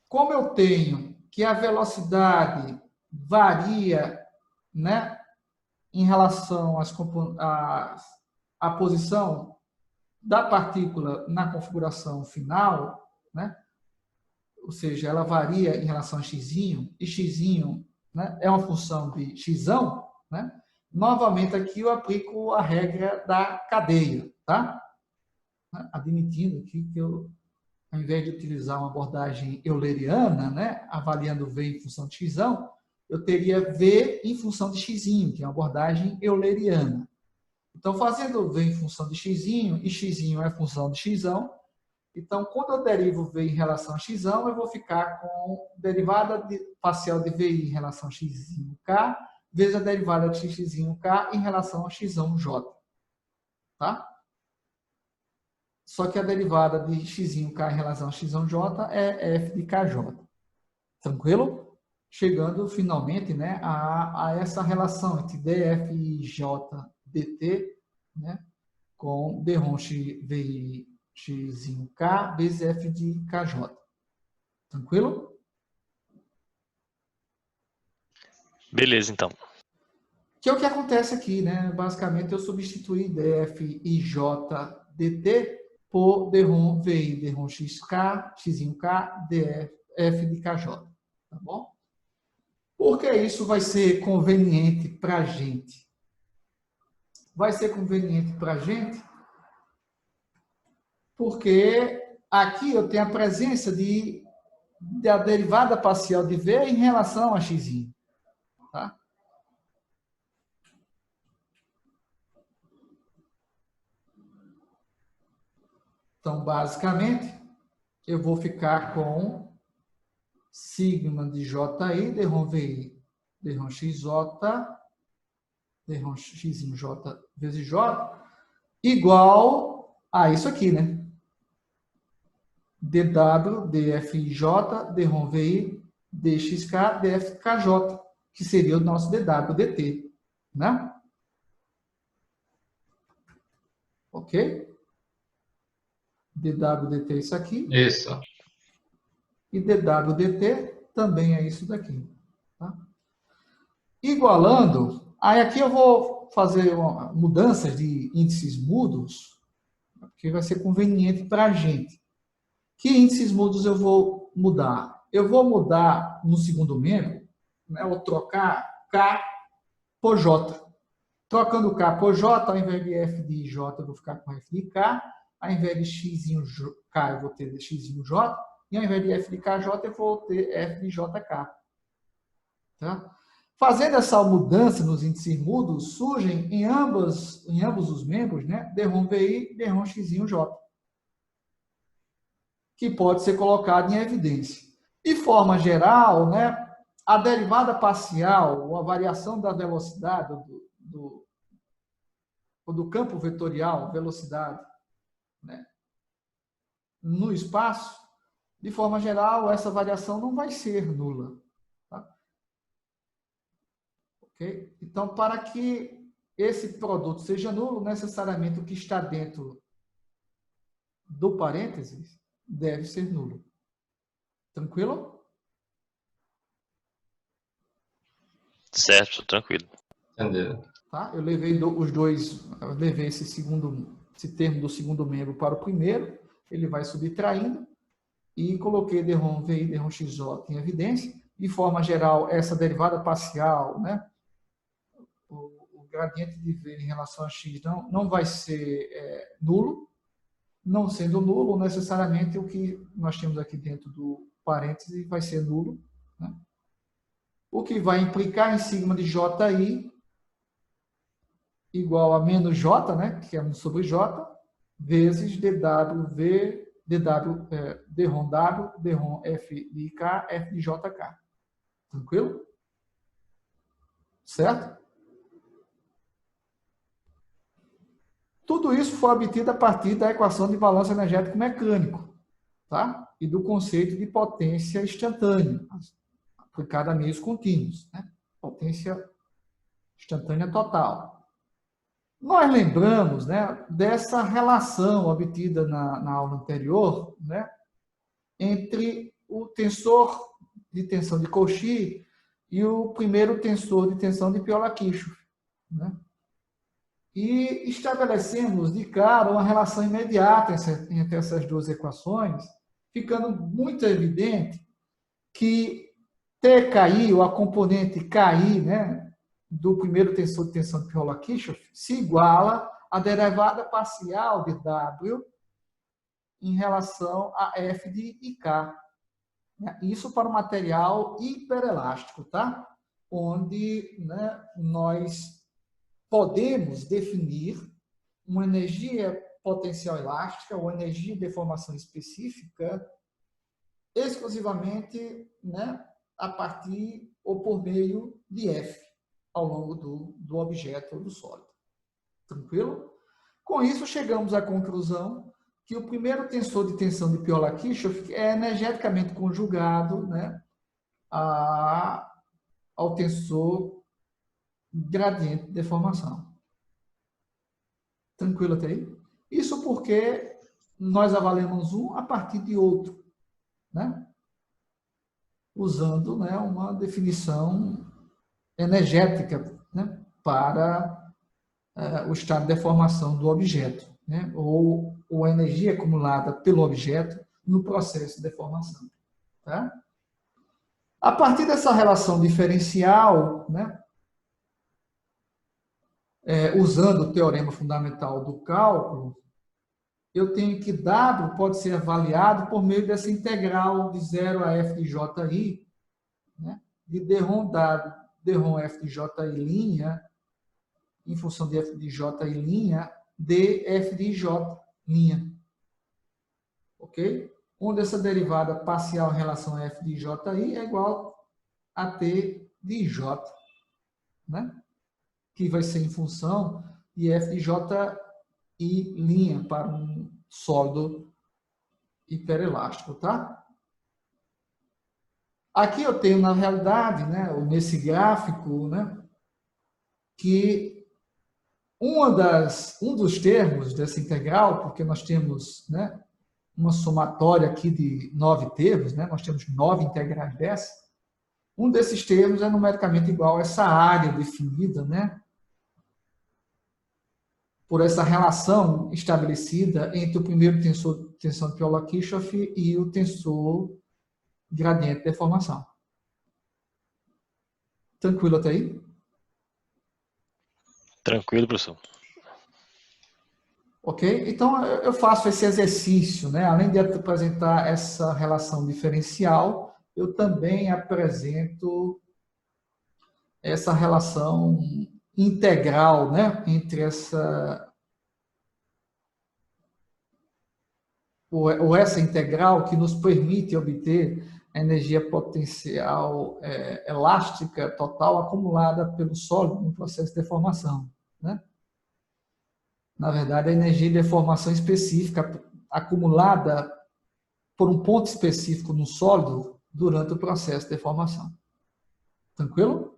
Como eu tenho que a velocidade varia, né, em relação à posição da partícula na configuração final, né? Ou seja, ela varia em relação a x, e x, né, é uma função de x, né? Novamente aqui eu aplico a regra da cadeia, tá? Admitindo aqui que eu, ao invés de utilizar uma abordagem euleriana, né, avaliando V em função de x, eu teria V em função de x, que é uma abordagem euleriana. Então, fazendo V em função de x, e x é função de x, então, quando eu derivo V em relação a x, eu vou ficar com derivada parcial de VI em relação a x'k, vezes a derivada de x'k em relação a x'j. Tá? Só que a derivada de x'k em relação a x'j é f de kj. Tranquilo? Chegando finalmente, né, a essa relação entre dfj dt, né, com dρ VI x'k vezes f de kj. Tranquilo? Beleza, então. Que é o que acontece aqui, né? Basicamente, eu substituí dfij dt por dρ VI, dρ x'k, df de kj. Tá bom? Por que isso vai ser conveniente para a gente? Vai ser conveniente para a gente porque aqui eu tenho a presença da derivada parcial de V em relação a x. Tá? Então, basicamente, eu vou ficar com sigma de JI, dρ VI, dρ XJ, dρ x'j vezes J, igual a isso aqui, né? dw, dfij, dρ VI, dxk, dfkj, que seria o nosso dw dt, né? Ok? dw dt é isso aqui. Isso. E dw dt também é isso daqui. Tá? Igualando, aí aqui eu vou fazer mudanças de índices mudos, porque vai ser conveniente para a gente. Que índices mudos eu vou mudar? Eu vou mudar no segundo membro, né, ou trocar K por J. Trocando K por J, ao invés de F de J, eu vou ficar com F de K. Ao invés de X K, eu vou ter X J. E ao invés de F de KJ, eu vou ter F de JK. Tá? Fazendo essa mudança nos índices mudos, surgem em ambos os membros, né, dρ VI e dρ x'j, que pode ser colocado em evidência. De forma geral, né, a derivada parcial, ou a variação da velocidade do campo vetorial, velocidade, né, no espaço, de forma geral, essa variação não vai ser nula. Tá? Okay? Então, para que esse produto seja nulo, necessariamente o que está dentro do parênteses deve ser nulo. Tranquilo? Certo, tranquilo. Entendido. Tá? Eu levei esse termo do segundo membro para o primeiro, ele vai subtraindo, e coloquei dρ VI, dρ xj em evidência. De forma geral, essa derivada parcial, né, o gradiente de V em relação a x não vai ser nulo. Não sendo nulo, necessariamente o que nós temos aqui dentro do parêntese vai ser nulo. Né? O que vai implicar em sigma de JI igual a menos J, né, que é 1 sobre J, vezes dW, dROM W, dROM F de K, F de JK. Tranquilo? Certo? Tudo isso foi obtido a partir da equação de balanço energético mecânico, tá? E do conceito de potência instantânea, aplicada a meios contínuos, né? Potência instantânea total. Nós lembramos, né, dessa relação obtida na aula anterior, né, entre o tensor de tensão de Cauchy e o primeiro tensor de tensão de Piola-Kirchhoff, né? E estabelecemos de cara uma relação imediata entre essas duas equações, ficando muito evidente que TKI, ou a componente KI, né, do primeiro tensor de tensão de Piola-Kirchhoff, se iguala à derivada parcial de W em relação a F de IK. Isso para o material hiperelástico, tá? Onde, né, nós podemos definir uma energia potencial elástica ou energia de deformação específica exclusivamente, né, a partir ou por meio de F ao longo do objeto ou do sólido. Tranquilo? Com isso, chegamos à conclusão que o primeiro tensor de tensão de Piola-Kirchhoff é energeticamente conjugado, né, ao tensor gradiente de deformação. Tranquilo até aí? Isso porque nós avaliamos um a partir de outro, né? Usando, né, uma definição energética, né, para o estado de deformação do objeto, né, ou a energia acumulada pelo objeto no processo de deformação. Tá? A partir dessa relação diferencial, né, usando o teorema fundamental do cálculo, eu tenho que W pode ser avaliado por meio dessa integral de 0 a f de ji, né, de dROM W, dROM f de ji', em função de f de ji', de f de j'. Ok? Onde essa derivada parcial em relação a f de ji é igual a t de j, né? Que vai ser em função de f de ji' para um sólido hiperelástico, tá? Aqui eu tenho, na realidade, né, nesse gráfico, né, que um dos termos dessa integral, porque nós temos, né, uma somatória aqui de 9 termos, né, nós temos 9 integrais dessa, um desses termos é numericamente igual a essa área definida, né, por essa relação estabelecida entre o primeiro tensor de Piola-Kirchhoff e o tensor gradiente de deformação. Tranquilo até aí? Tranquilo, professor. Ok? Então, eu faço esse exercício, né? Além de apresentar essa relação diferencial, eu também apresento essa relação integral, né? Entre essa integral que nos permite obter a energia potencial elástica total acumulada pelo sólido no processo de deformação, né? Na verdade, a energia de deformação específica acumulada por um ponto específico no sólido durante o processo de deformação. Tranquilo?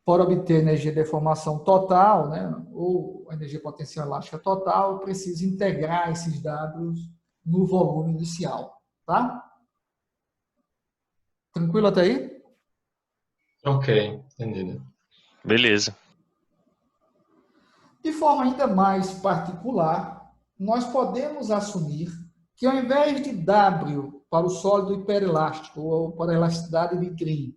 Para obter energia de deformação total, né, ou energia potencial elástica total, eu preciso integrar esses dados no volume inicial. Tá? Tranquilo até aí? Ok, entendido. Beleza. De forma ainda mais particular, nós podemos assumir que ao invés de W para o sólido hiperelástico ou para a elasticidade de Green,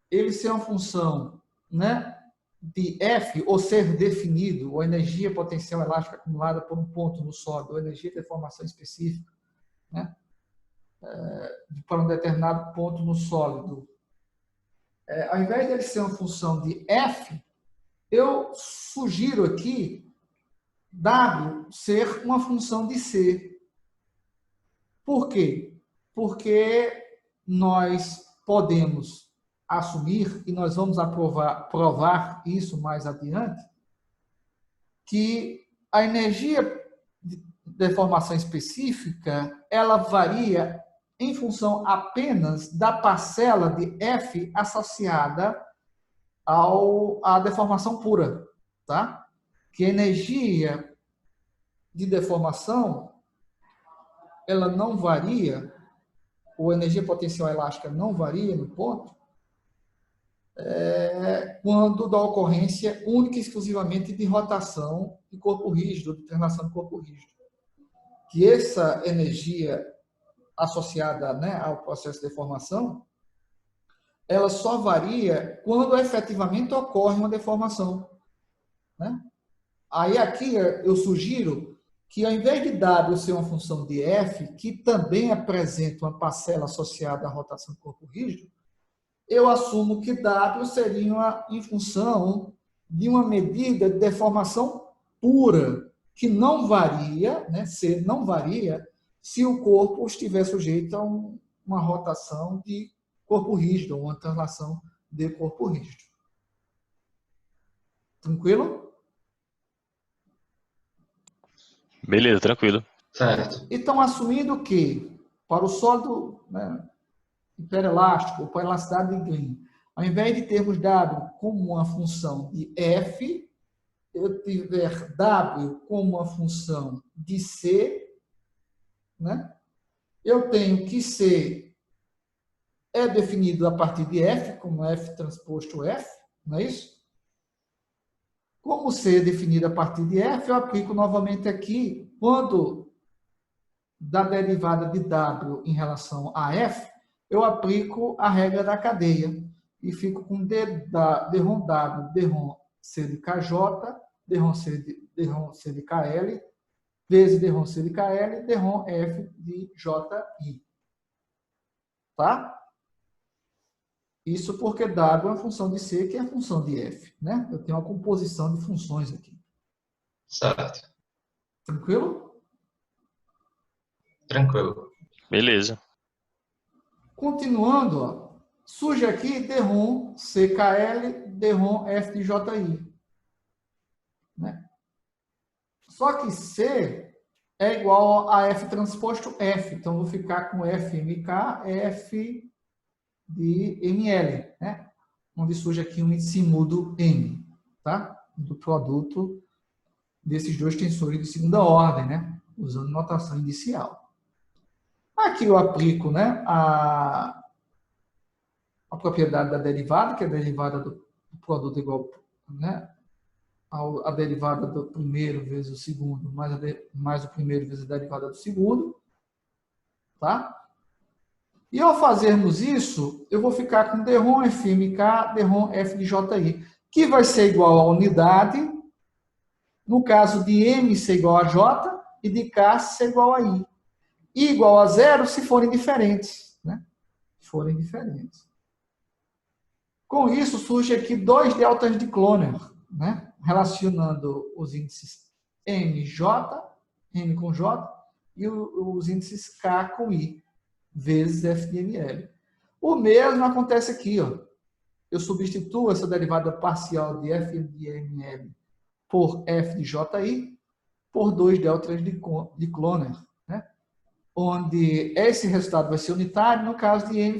ele ser uma função, né, de F, ou ser definido, ou energia potencial elástica acumulada por um ponto no sólido, ou energia de deformação específica, né, para um determinado ponto no sólido, ao invés dele ser uma função de f, eu sugiro aqui w ser uma função de c. Por quê? Porque nós podemos assumir, e nós vamos provar isso mais adiante, que a energia de deformação específica, ela varia em função apenas da parcela de f associada à deformação pura, tá? Que a energia de deformação, ela não varia, ou a energia potencial elástica não varia no ponto, quando da ocorrência única e exclusivamente de rotação de corpo rígido, de translação de corpo rígido. Que essa energia associada, né, ao processo de deformação, ela só varia quando efetivamente ocorre uma deformação, né? Aí aqui eu sugiro que, ao invés de W ser uma função de F, que também apresenta uma parcela associada à rotação do corpo rígido, eu assumo que W seria em função de uma medida de deformação pura, que não varia, né, não varia se o corpo estiver sujeito a uma rotação de corpo rígido, ou uma translação de corpo rígido. Tranquilo? Beleza, tranquilo. Certo. Então, assumindo que, para o sólido, né, hiperelástico, ou para a elasticidade de Green, ao invés de termos W como uma função de F, eu tiver W como uma função de C, né? Eu tenho que C é definido a partir de F, como F transposto F, não é isso? Como C é definido a partir de F, eu aplico novamente aqui, quando da derivada de W em relação a F, eu aplico a regra da cadeia e fico com dρm W, dρm C de KJ, dρm C de KL, vezes dρm C de KL, dρm F de JI. Tá? Isso porque W é uma função de C, que é a função de F, né? Eu tenho uma composição de funções aqui. Certo. Tranquilo? Tranquilo. Beleza. Continuando, ó, surge aqui dρm CKL, dρm F de JI. Né? Só que C é igual a F transposto F. Então, vou ficar com FMK, F de ML, né? Onde surge aqui um índice mudo M, tá? Do produto desses dois tensores de segunda ordem, né? Usando notação inicial. Aqui eu aplico, né, a propriedade da derivada, que é a derivada do produto igual, né, a derivada do primeiro vezes o segundo, mais o primeiro vezes a derivada do segundo. Tá? E ao fazermos isso, eu vou ficar com dρm FMK, dρm F de JI, que vai ser igual a unidade, no caso de M ser igual a J e de K ser igual a I. I igual a zero se forem diferentes. Né? Se forem diferentes. Com isso, surge aqui dois deltas de Kloner, né? Relacionando os índices MJ, M com J, e os índices K com I, vezes F de ML. O mesmo acontece aqui, ó. Eu substituo essa derivada parcial de F de ML por F de JI por dois deltas de Kloner, né? Onde esse resultado vai ser unitário, no caso de M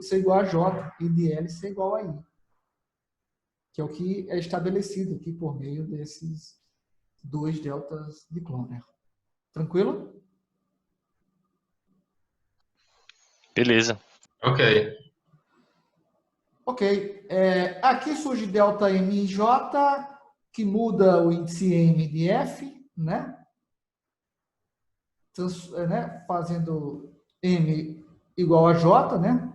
ser igual a J e de L ser igual a I. Que é o que é estabelecido aqui por meio desses dois deltas de Kloner. Tranquilo? Beleza. Ok. Ok. Aqui surge delta MJ, que muda o índice M de F, né? Fazendo M igual a J, né?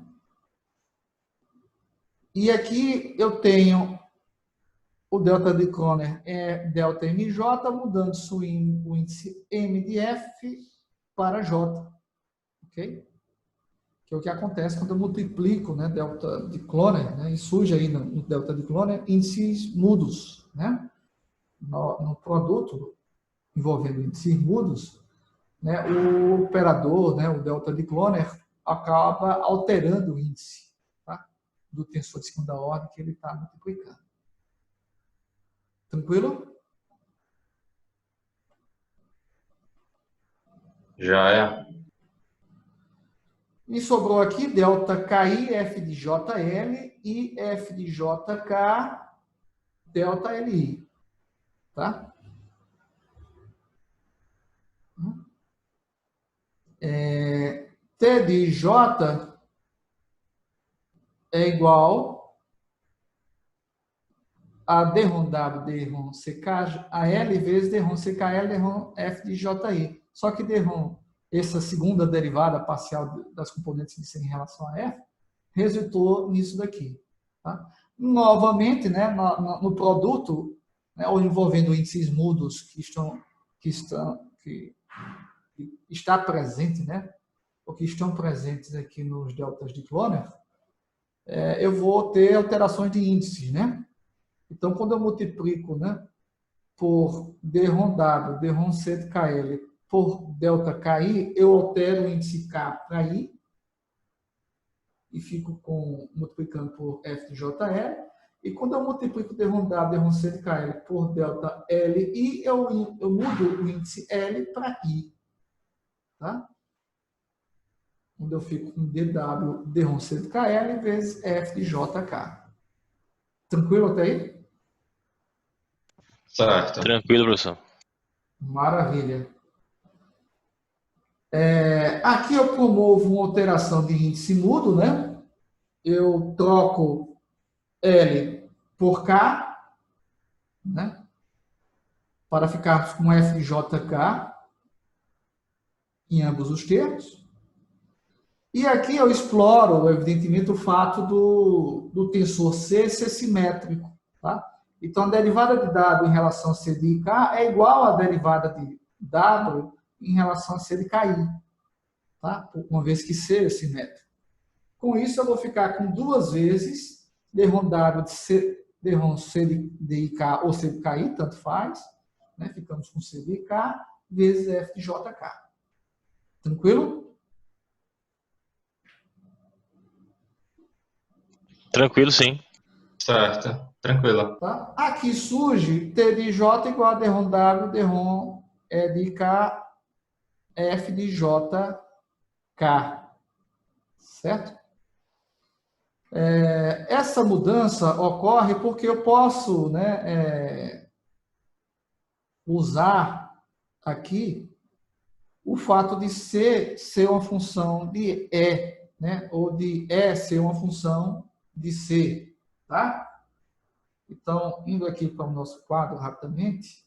E aqui eu tenho o delta de Kloner é delta MJ, mudando o índice M de F para J. Ok? que é o que acontece quando eu multiplico, né, delta de Cloner, né, e surge aí no delta de Cloner índices mudos, né, no produto envolvendo índices mudos, né, o operador, né, o delta de Cloner, acaba alterando o índice, tá, do tensor de segunda ordem que ele está multiplicando. Tranquilo? Já é. E sobrou aqui delta KI, F de JL e F de JK, delta LI. Tá? T de J é igual a D-ROM W, D-ROM CK, a L vezes D-ROM CKL, D-ROM F de JI. Só que D-ROM, essa segunda derivada parcial das componentes de C em relação a F, resultou nisso daqui. Tá? Novamente, né, no produto, né, ou envolvendo índices mudos que está presente, né, ou que estão presentes aqui nos deltas de Cloner, eu vou ter alterações de índices, né? Então, quando eu multiplico, né, por D-ROM W, D-ROM C de KL por delta KI, eu altero o índice K para I e fico multiplicando por F de JL. E quando eu multiplico D-ROM W, D-ROM C de KL por delta LI, eu mudo o índice L para I. Tá? Onde eu fico com DW, D-ROM C de KL vezes F de JK. Tranquilo até aí? Certo. Tranquilo, professor. Maravilha. Aqui eu promovo uma alteração de índice mudo, né? Eu troco L por K, né? Para ficarmos com F de JK em ambos os termos. E aqui eu exploro, evidentemente, o fato do tensor C ser simétrico. Tá? Então, a derivada de W em relação a C de K é igual à derivada de W em relação a C de KI. Tá? Uma vez que C é simétrico. Com isso, eu vou ficar com duas vezes D-ROM W de C, D-ROM C de IK ou C de KI, tanto faz. Né? Ficamos com C de IK vezes F de JK. Tranquilo? Tranquilo, sim. Certo. Tranquilo. Tá? Aqui surge T de J igual a D-ROM W, D-ROM de K, F de JK. Certo? Essa mudança ocorre porque eu posso, né, usar aqui o fato de C ser uma função de E, né, ou de E ser uma função de C. Tá? Então, indo aqui para o nosso quadro rapidamente.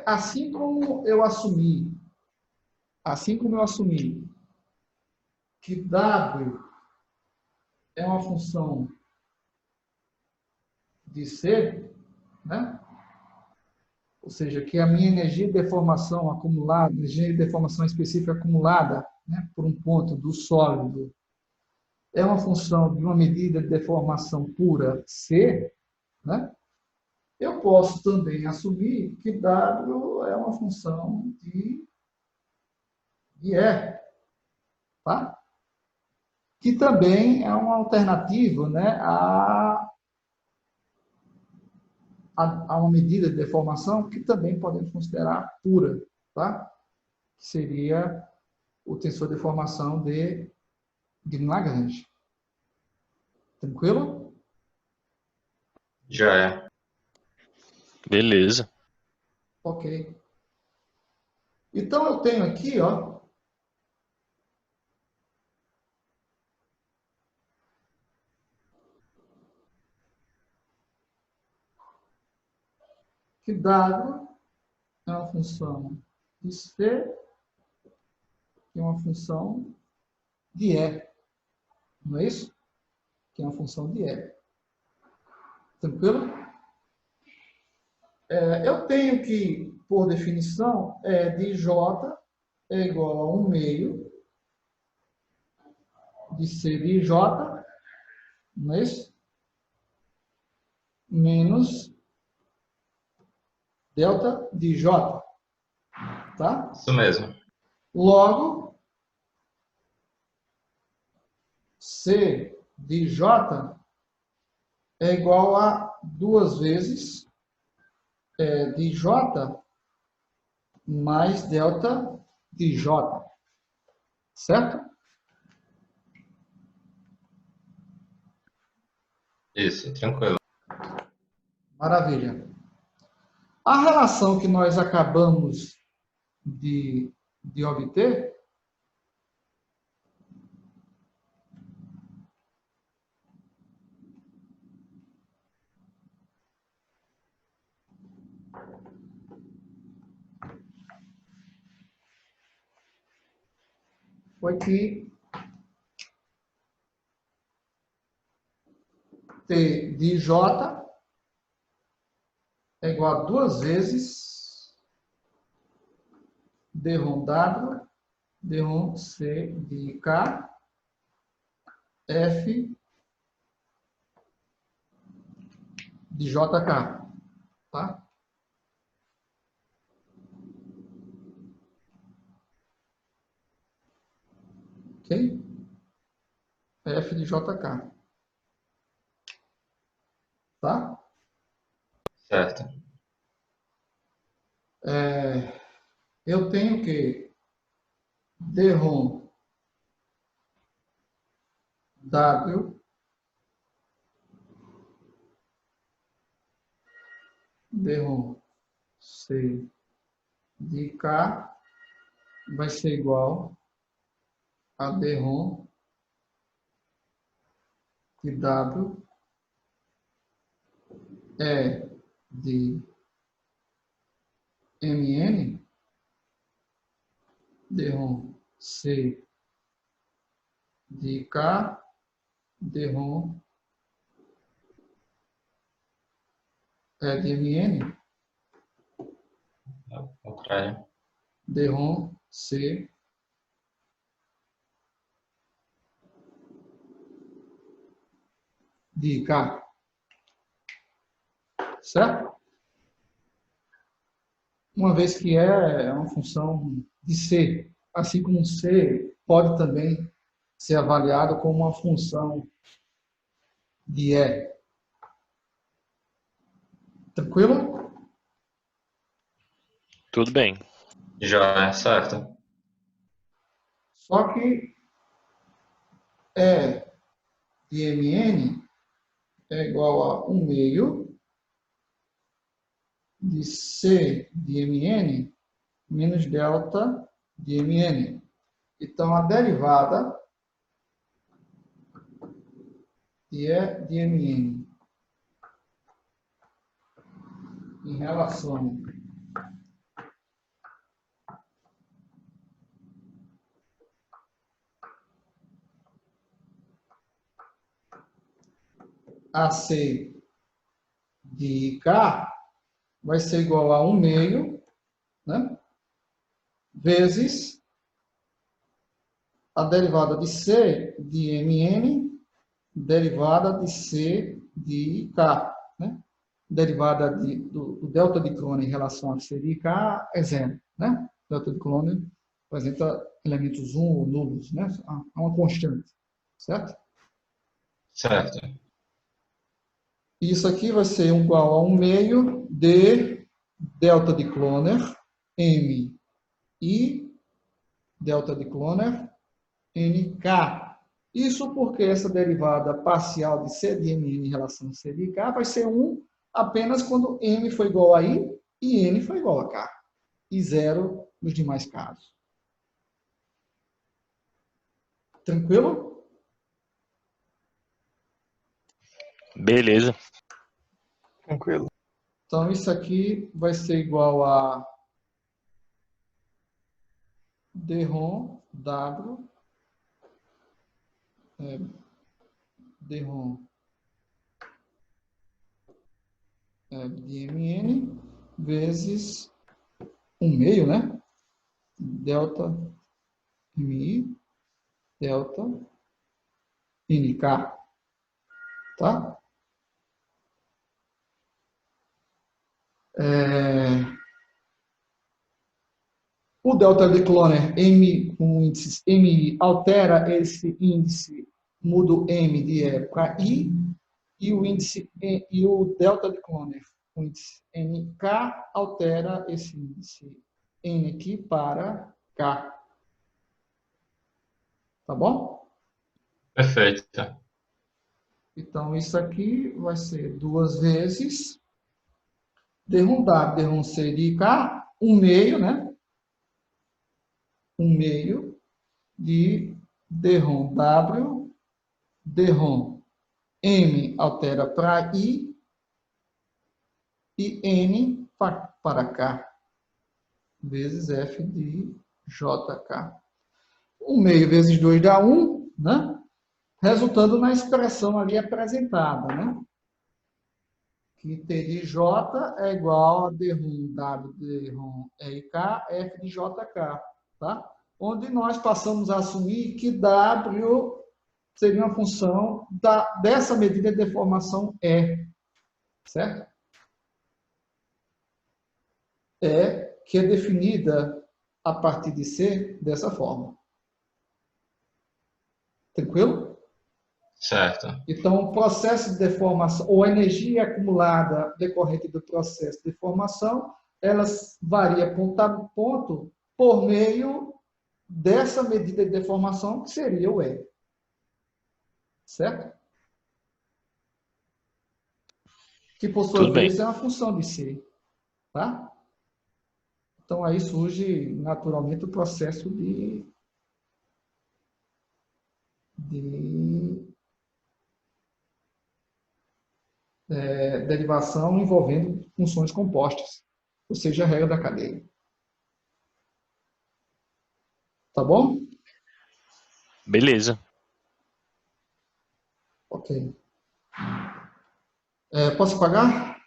Assim como eu assumi que W é uma função de C, né? Ou seja, que a minha energia de deformação acumulada, energia de deformação específica acumulada, né, por um ponto do sólido, é uma função de uma medida de deformação pura C, né? Eu posso também assumir que W é uma função de E, tá? Que também é uma alternativa, né, a uma medida de deformação que também podemos considerar pura, tá? Que seria o tensor de deformação de Green-Lagrange. Tranquilo? Já é. Beleza. Ok. Então, eu tenho aqui, ó, que W é uma função de C, que é uma função de E. Não é isso? Que é uma função de E. Tranquilo? Eu tenho que, por definição, de J é igual a 1 meio de C de J, não é isso? Menos delta de J, tá? Isso mesmo. Logo, C de J é igual a 2 vezes de J mais delta de J, certo? Isso, tranquilo. Maravilha. A relação que nós acabamos de obter foi que T de J é igual a 2 vezes D ROM W, D ROM C de K, F de JK, tá? Ok? F de JK, tá? Certo. Eu tenho que D ROM W D ROM C de K vai ser igual a D ROM de W de MN, D ROM C de K, D ROM de MN, Ao contrário. D ROM C de K. Certo? Uma vez que é uma função de C, assim como C pode também ser avaliado como uma função de E. Tranquilo? Tudo bem. Já é certo. Só que E de MN é igual a 1 meio de C de MN menos delta de MN. Então, a derivada de E de MN em relação a C de K vai ser igual a 1 meio, né? Vezes a derivada de C de MN, derivada de C de K, né? Derivada do delta de Kroner em relação a C de K é zero, né? Delta de Kroner apresenta elementos 1 ou nulos, né? É uma constante, certo? Certo. Isso aqui vai ser igual a 1 meio de delta de Kroner, M I, delta de Kroner, NK. Isso porque essa derivada parcial de C de MN em relação a C de K vai ser 1 apenas quando M foi igual a I e N foi igual a K. E 0 nos demais casos. Tranquilo? Beleza. Tranquilo. Então, isso aqui vai ser igual a dROM W dROM de MN vezes 1/2, né? Delta MI, delta NK, tá? O delta de cloner M com índices MI altera esse índice, muda o M de E para I, e o índice e o delta de cloner com índice NK altera esse índice N aqui para K. Tá bom? Perfeito. Então, isso aqui vai ser 2 vezes D1 W, D1 C de K, 1/2, né? 1/2 de D1 W, D1 M altera para I e N para K, vezes F de JK. 1/2 vezes 2 dá 1, né? Resultando na expressão ali apresentada, né? Que T de J é igual a D1 W, D1 EIK, F de JK, tá? Onde nós passamos a assumir que W seria uma função dessa medida de deformação E, certo? E que é definida a partir de C dessa forma. Tranquilo? Certo. Então, o processo de deformação, ou a energia acumulada decorrente do processo de deformação, ela varia ponto a ponto por meio dessa medida de deformação, que seria o E. Certo? Que, por sua Tudo bem. vez, é uma função de C. Tá? Então, aí surge, naturalmente, o processo de derivação envolvendo funções compostas, ou seja, a regra da cadeia. Tá bom? Beleza. Ok. Posso pagar?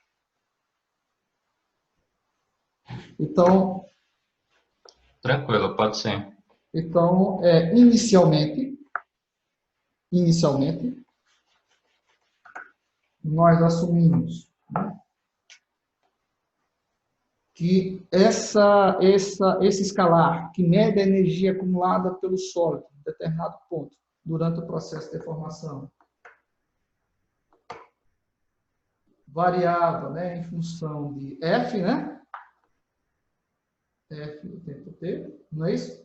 Então, Tranquilo, pode sim. inicialmente, nós assumimos, né, que esse escalar, que mede a energia acumulada pelo sólido em determinado ponto, durante o processo de deformação, variava, né, em função de F, né? F o tempo T, não é isso?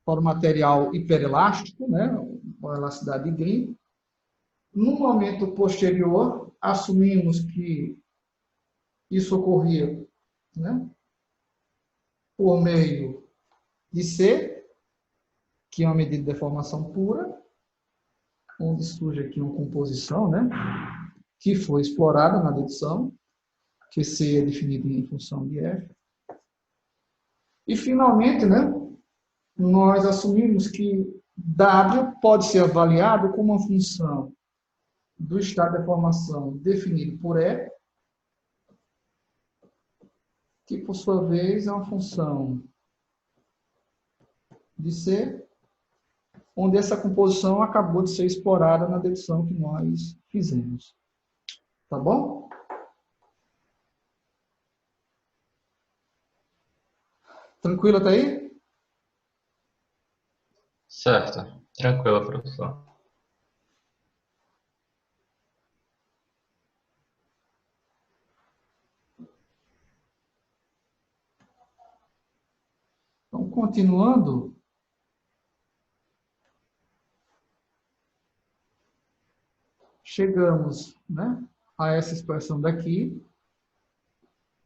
Para o material hiperelástico, né, com elasticidade de Green. No momento posterior, assumimos que isso ocorria, né, por meio de C, que é uma medida de deformação pura, onde surge aqui uma composição, né, que foi explorada na dedução, que C é definido em função de F. E, finalmente, né, nós assumimos que W pode ser avaliado como uma função do estado de deformação definido por E, que, por sua vez, é uma função de C, onde essa composição acabou de ser explorada na dedução que nós fizemos. Tá bom? Tranquilo até aí? Certo. Tranquilo, professor. Então, continuando, chegamos, né, a essa expressão daqui,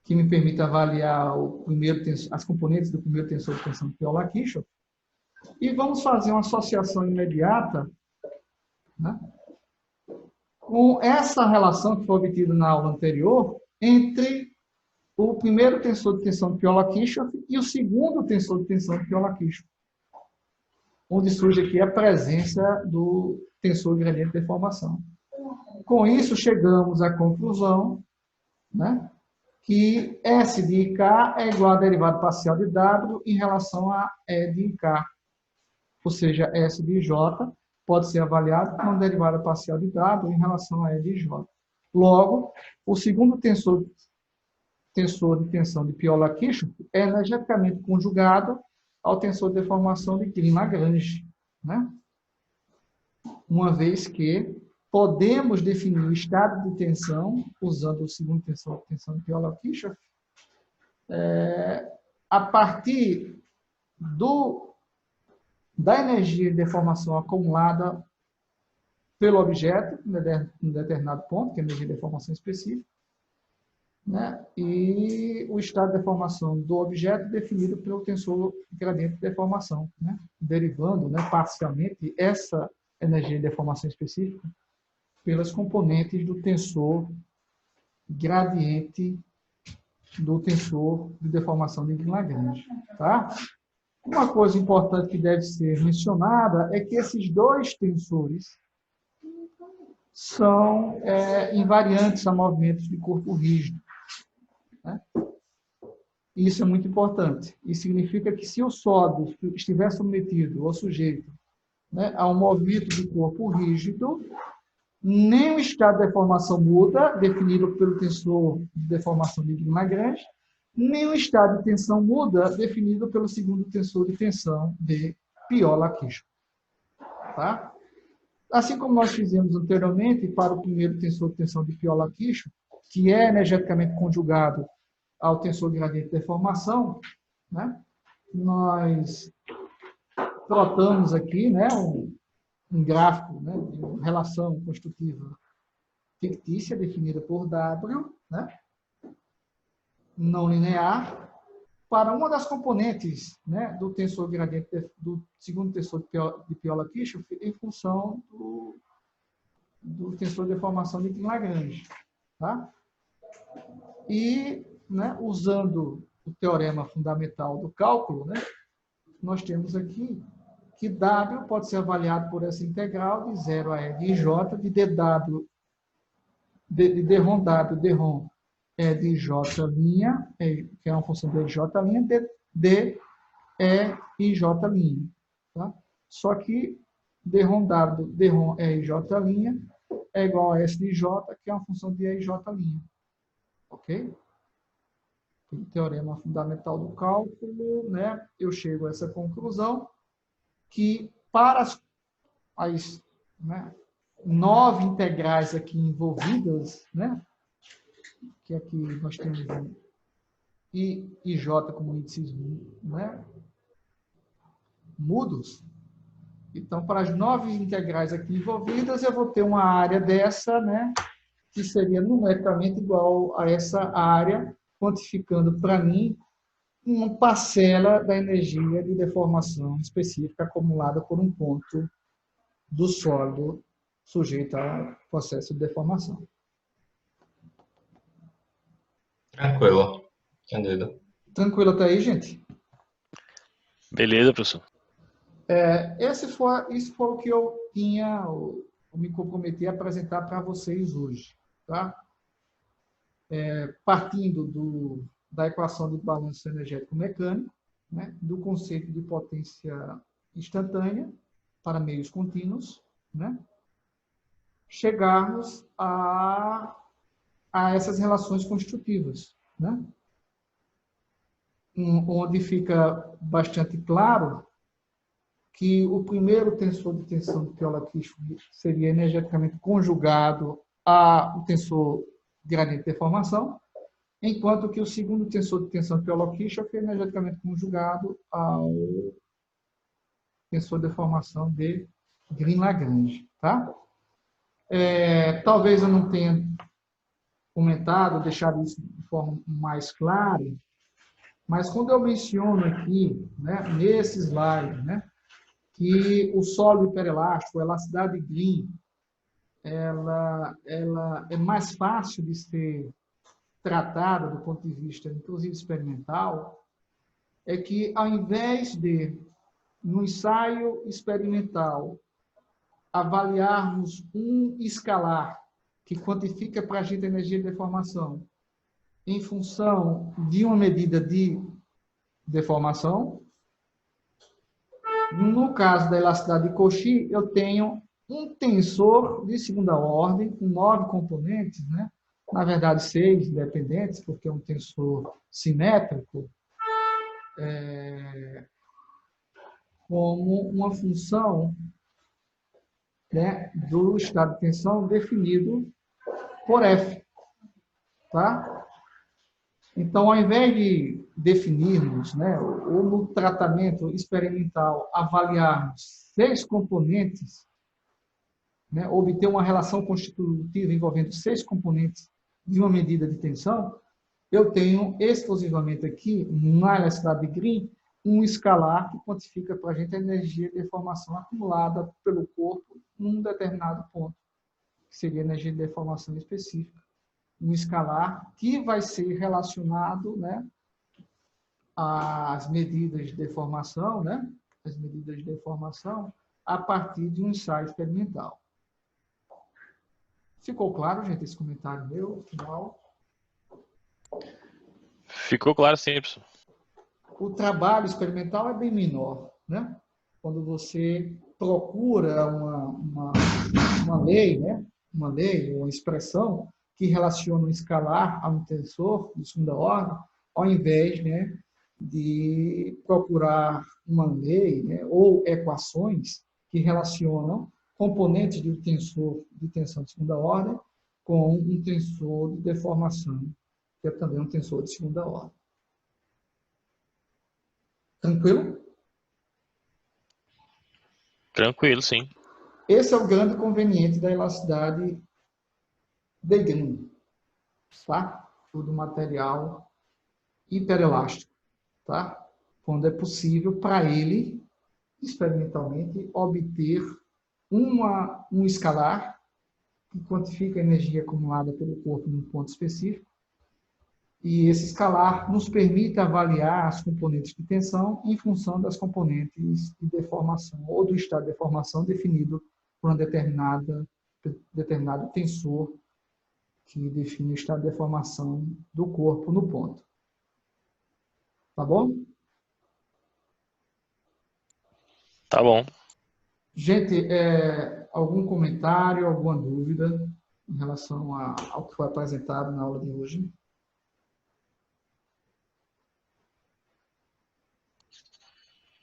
que me permite avaliar as componentes do primeiro tensor de tensão de Piola-Kirchhoff. E vamos fazer uma associação imediata, né, com essa relação que foi obtida na aula anterior entre o primeiro tensor de tensão de Piola-Kirchhoff e o segundo tensor de tensão de Piola-Kirchhoff, onde surge aqui a presença do tensor gradiente de deformação. Com isso, chegamos à conclusão, né, que S de IK é igual a derivada parcial de W em relação a E de IK. Ou seja, S de J pode ser avaliado com uma derivada parcial de W em relação a E de J. Logo, o segundo tensor de tensão de Piola-Kirchhoff é energeticamente conjugado ao tensor de deformação de Green-Lagrange, né? Uma vez que podemos definir o estado de tensão, usando o segundo tensor de tensão de Piola-Kirchhoff, a partir da energia de deformação acumulada pelo objeto, em determinado ponto, que é a energia de deformação específica, né? E o estado de deformação do objeto definido pelo tensor gradiente de deformação, né? Derivando, né, parcialmente essa energia de deformação específica pelas componentes do tensor gradiente do tensor de deformação de Green-Lagrange. Tá? Uma coisa importante que deve ser mencionada é que esses dois tensores são invariantes a movimentos de corpo rígido. Né? Isso é muito importante. Isso significa que se o sólido estiver submetido ou sujeito, né, a um movimento de corpo rígido, nem o estado de deformação muda, definido pelo tensor de deformação de Green-Lagrange, nem o estado de tensão muda, definido pelo segundo tensor de tensão de Piola-Kirchhoff. Tá? Assim como nós fizemos anteriormente para o primeiro tensor de tensão de Piola-Kirchhoff, que é energeticamente conjugado ao tensor gradiente de deformação, né, nós trotamos aqui, né, um gráfico, né, de uma relação construtiva fictícia definida por W, né, não linear, para uma das componentes, né, do tensor gradiente do segundo tensor de Piola-Kirchhoff em função do tensor de deformação de Green-Lagrange. Tá? E, né, usando o teorema fundamental do cálculo, né, nós temos aqui que W pode ser avaliado por essa integral de 0 a E de J, de DW, de Drom W, Drom E de J', que é uma função de J', de E e J'. Tá? Só que Drom W, Drom E e J' é igual a S de J, que é uma função de E e J'. Ok? O teorema fundamental do cálculo, né, eu chego a essa conclusão que para as 9 integrais aqui envolvidas, né, que aqui nós temos I e J como índices, né, mudos. Então, para as 9 integrais aqui envolvidas, eu vou ter uma área dessa, né, que seria numericamente igual a essa área, quantificando para mim uma parcela da energia de deformação específica acumulada por um ponto do sólido sujeito ao processo de deformação. Tranquilo. Entendido. Tranquilo até aí, gente? Beleza, professor. Isso foi o que eu me comprometi a apresentar para vocês hoje. Tá? Partindo da equação de balanço energético mecânico, né, do conceito de potência instantânea para meios contínuos, né, chegarmos a essas relações constitutivas, né, onde fica bastante claro que o primeiro tensor de tensão de Piola-Kirchhoff seria energeticamente conjugado ao tensor gradiente de deformação, enquanto que o segundo tensor de tensão de Piola-Kirchhoff é energeticamente conjugado ao tensor de deformação de Green-Lagrange. Tá? Talvez eu não tenha comentado, deixado isso de forma mais clara, mas quando eu menciono aqui, né, nesse slide, né, que o sólido hiperelástico, a elasticidade Green, ela é mais fácil de ser tratada do ponto de vista, inclusive, experimental, é que, ao invés de, no ensaio experimental, avaliarmos um escalar que quantifica para a gente a energia de deformação em função de uma medida de deformação, no caso da elasticidade de Cauchy, eu tenho um tensor de segunda ordem, com 9 componentes, né? Na verdade 6 dependentes, porque é um tensor simétrico, como uma função, né, do estado de tensão definido por F. Tá? Então, ao invés de definirmos, né, ou no tratamento experimental, avaliarmos 6 componentes, né, obter uma relação constitutiva envolvendo 6 componentes de uma medida de tensão, eu tenho exclusivamente aqui, na elasticidade de Green, um escalar que quantifica para a gente a energia de deformação acumulada pelo corpo num determinado ponto, que seria a energia de deformação específica. Um escalar que vai ser relacionado, né, às medidas de deformação, né, as medidas de deformação, a partir de um ensaio experimental. Ficou claro, gente, esse comentário meu, final? Ficou claro sim, professor. O trabalho experimental é bem menor, né? Quando você procura uma lei, né? Uma lei ou uma expressão que relaciona um escalar a um tensor de segunda ordem, ao invés, né, de procurar uma lei, né, ou equações que relacionam componentes de um tensor de tensão de segunda ordem com um tensor de deformação, que é também um tensor de segunda ordem. Tranquilo? Tranquilo, sim. Esse é o grande conveniente da elasticidade de Green, tá? Do material hiperelástico, tá? Quando é possível para ele, experimentalmente, obter um escalar que quantifica a energia acumulada pelo corpo num ponto específico, e esse escalar nos permite avaliar as componentes de tensão em função das componentes de deformação, ou do estado de deformação definido por um determinado tensor que define o estado de deformação do corpo no ponto. Tá bom? Tá bom. Gente, algum comentário, alguma dúvida em relação ao que foi apresentado na aula de hoje?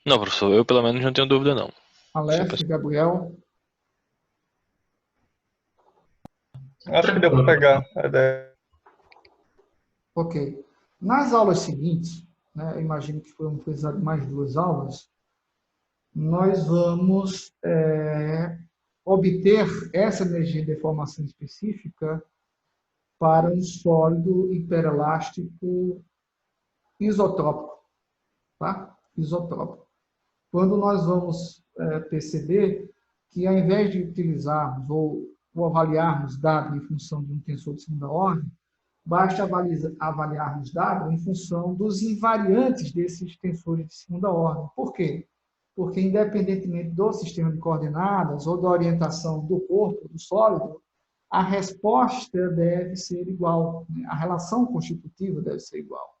Não, professor, eu pelo menos não tenho dúvida, não. Aleph, Gabriel? Acho que deu para pegar a ideia. Ok. Nas aulas seguintes, né, eu imagino que foram precisadas mais 2 aulas, nós vamos obter essa energia de deformação específica para um sólido hiperelástico isotrópico, tá? Isotrópico. Quando nós vamos perceber que, ao invés de utilizarmos ou avaliarmos dado em função de um tensor de segunda ordem, basta avaliarmos dado em função dos invariantes desses tensores de segunda ordem. Por quê? Porque, independentemente do sistema de coordenadas ou da orientação do corpo, do sólido, a resposta deve ser igual, né? A relação constitutiva deve ser igual.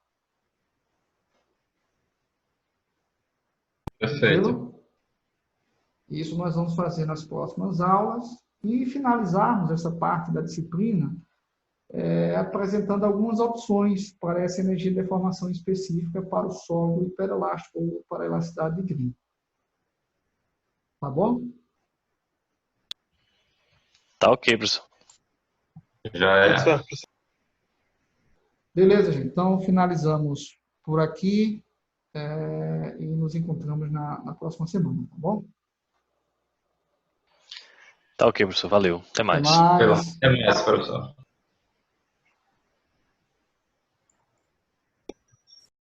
Perfeito. Isso nós vamos fazer nas próximas aulas e finalizarmos essa parte da disciplina apresentando algumas opções para essa energia de deformação específica para o sólido hiperelástico ou para a elasticidade de Green. Tá bom? Tá ok, professor. Já é. Tudo certo, professor. Beleza, gente. Então, finalizamos por aqui e nos encontramos na próxima semana, tá bom? Tá ok, professor. Valeu. Até Até mais. mais. Até mais, professor.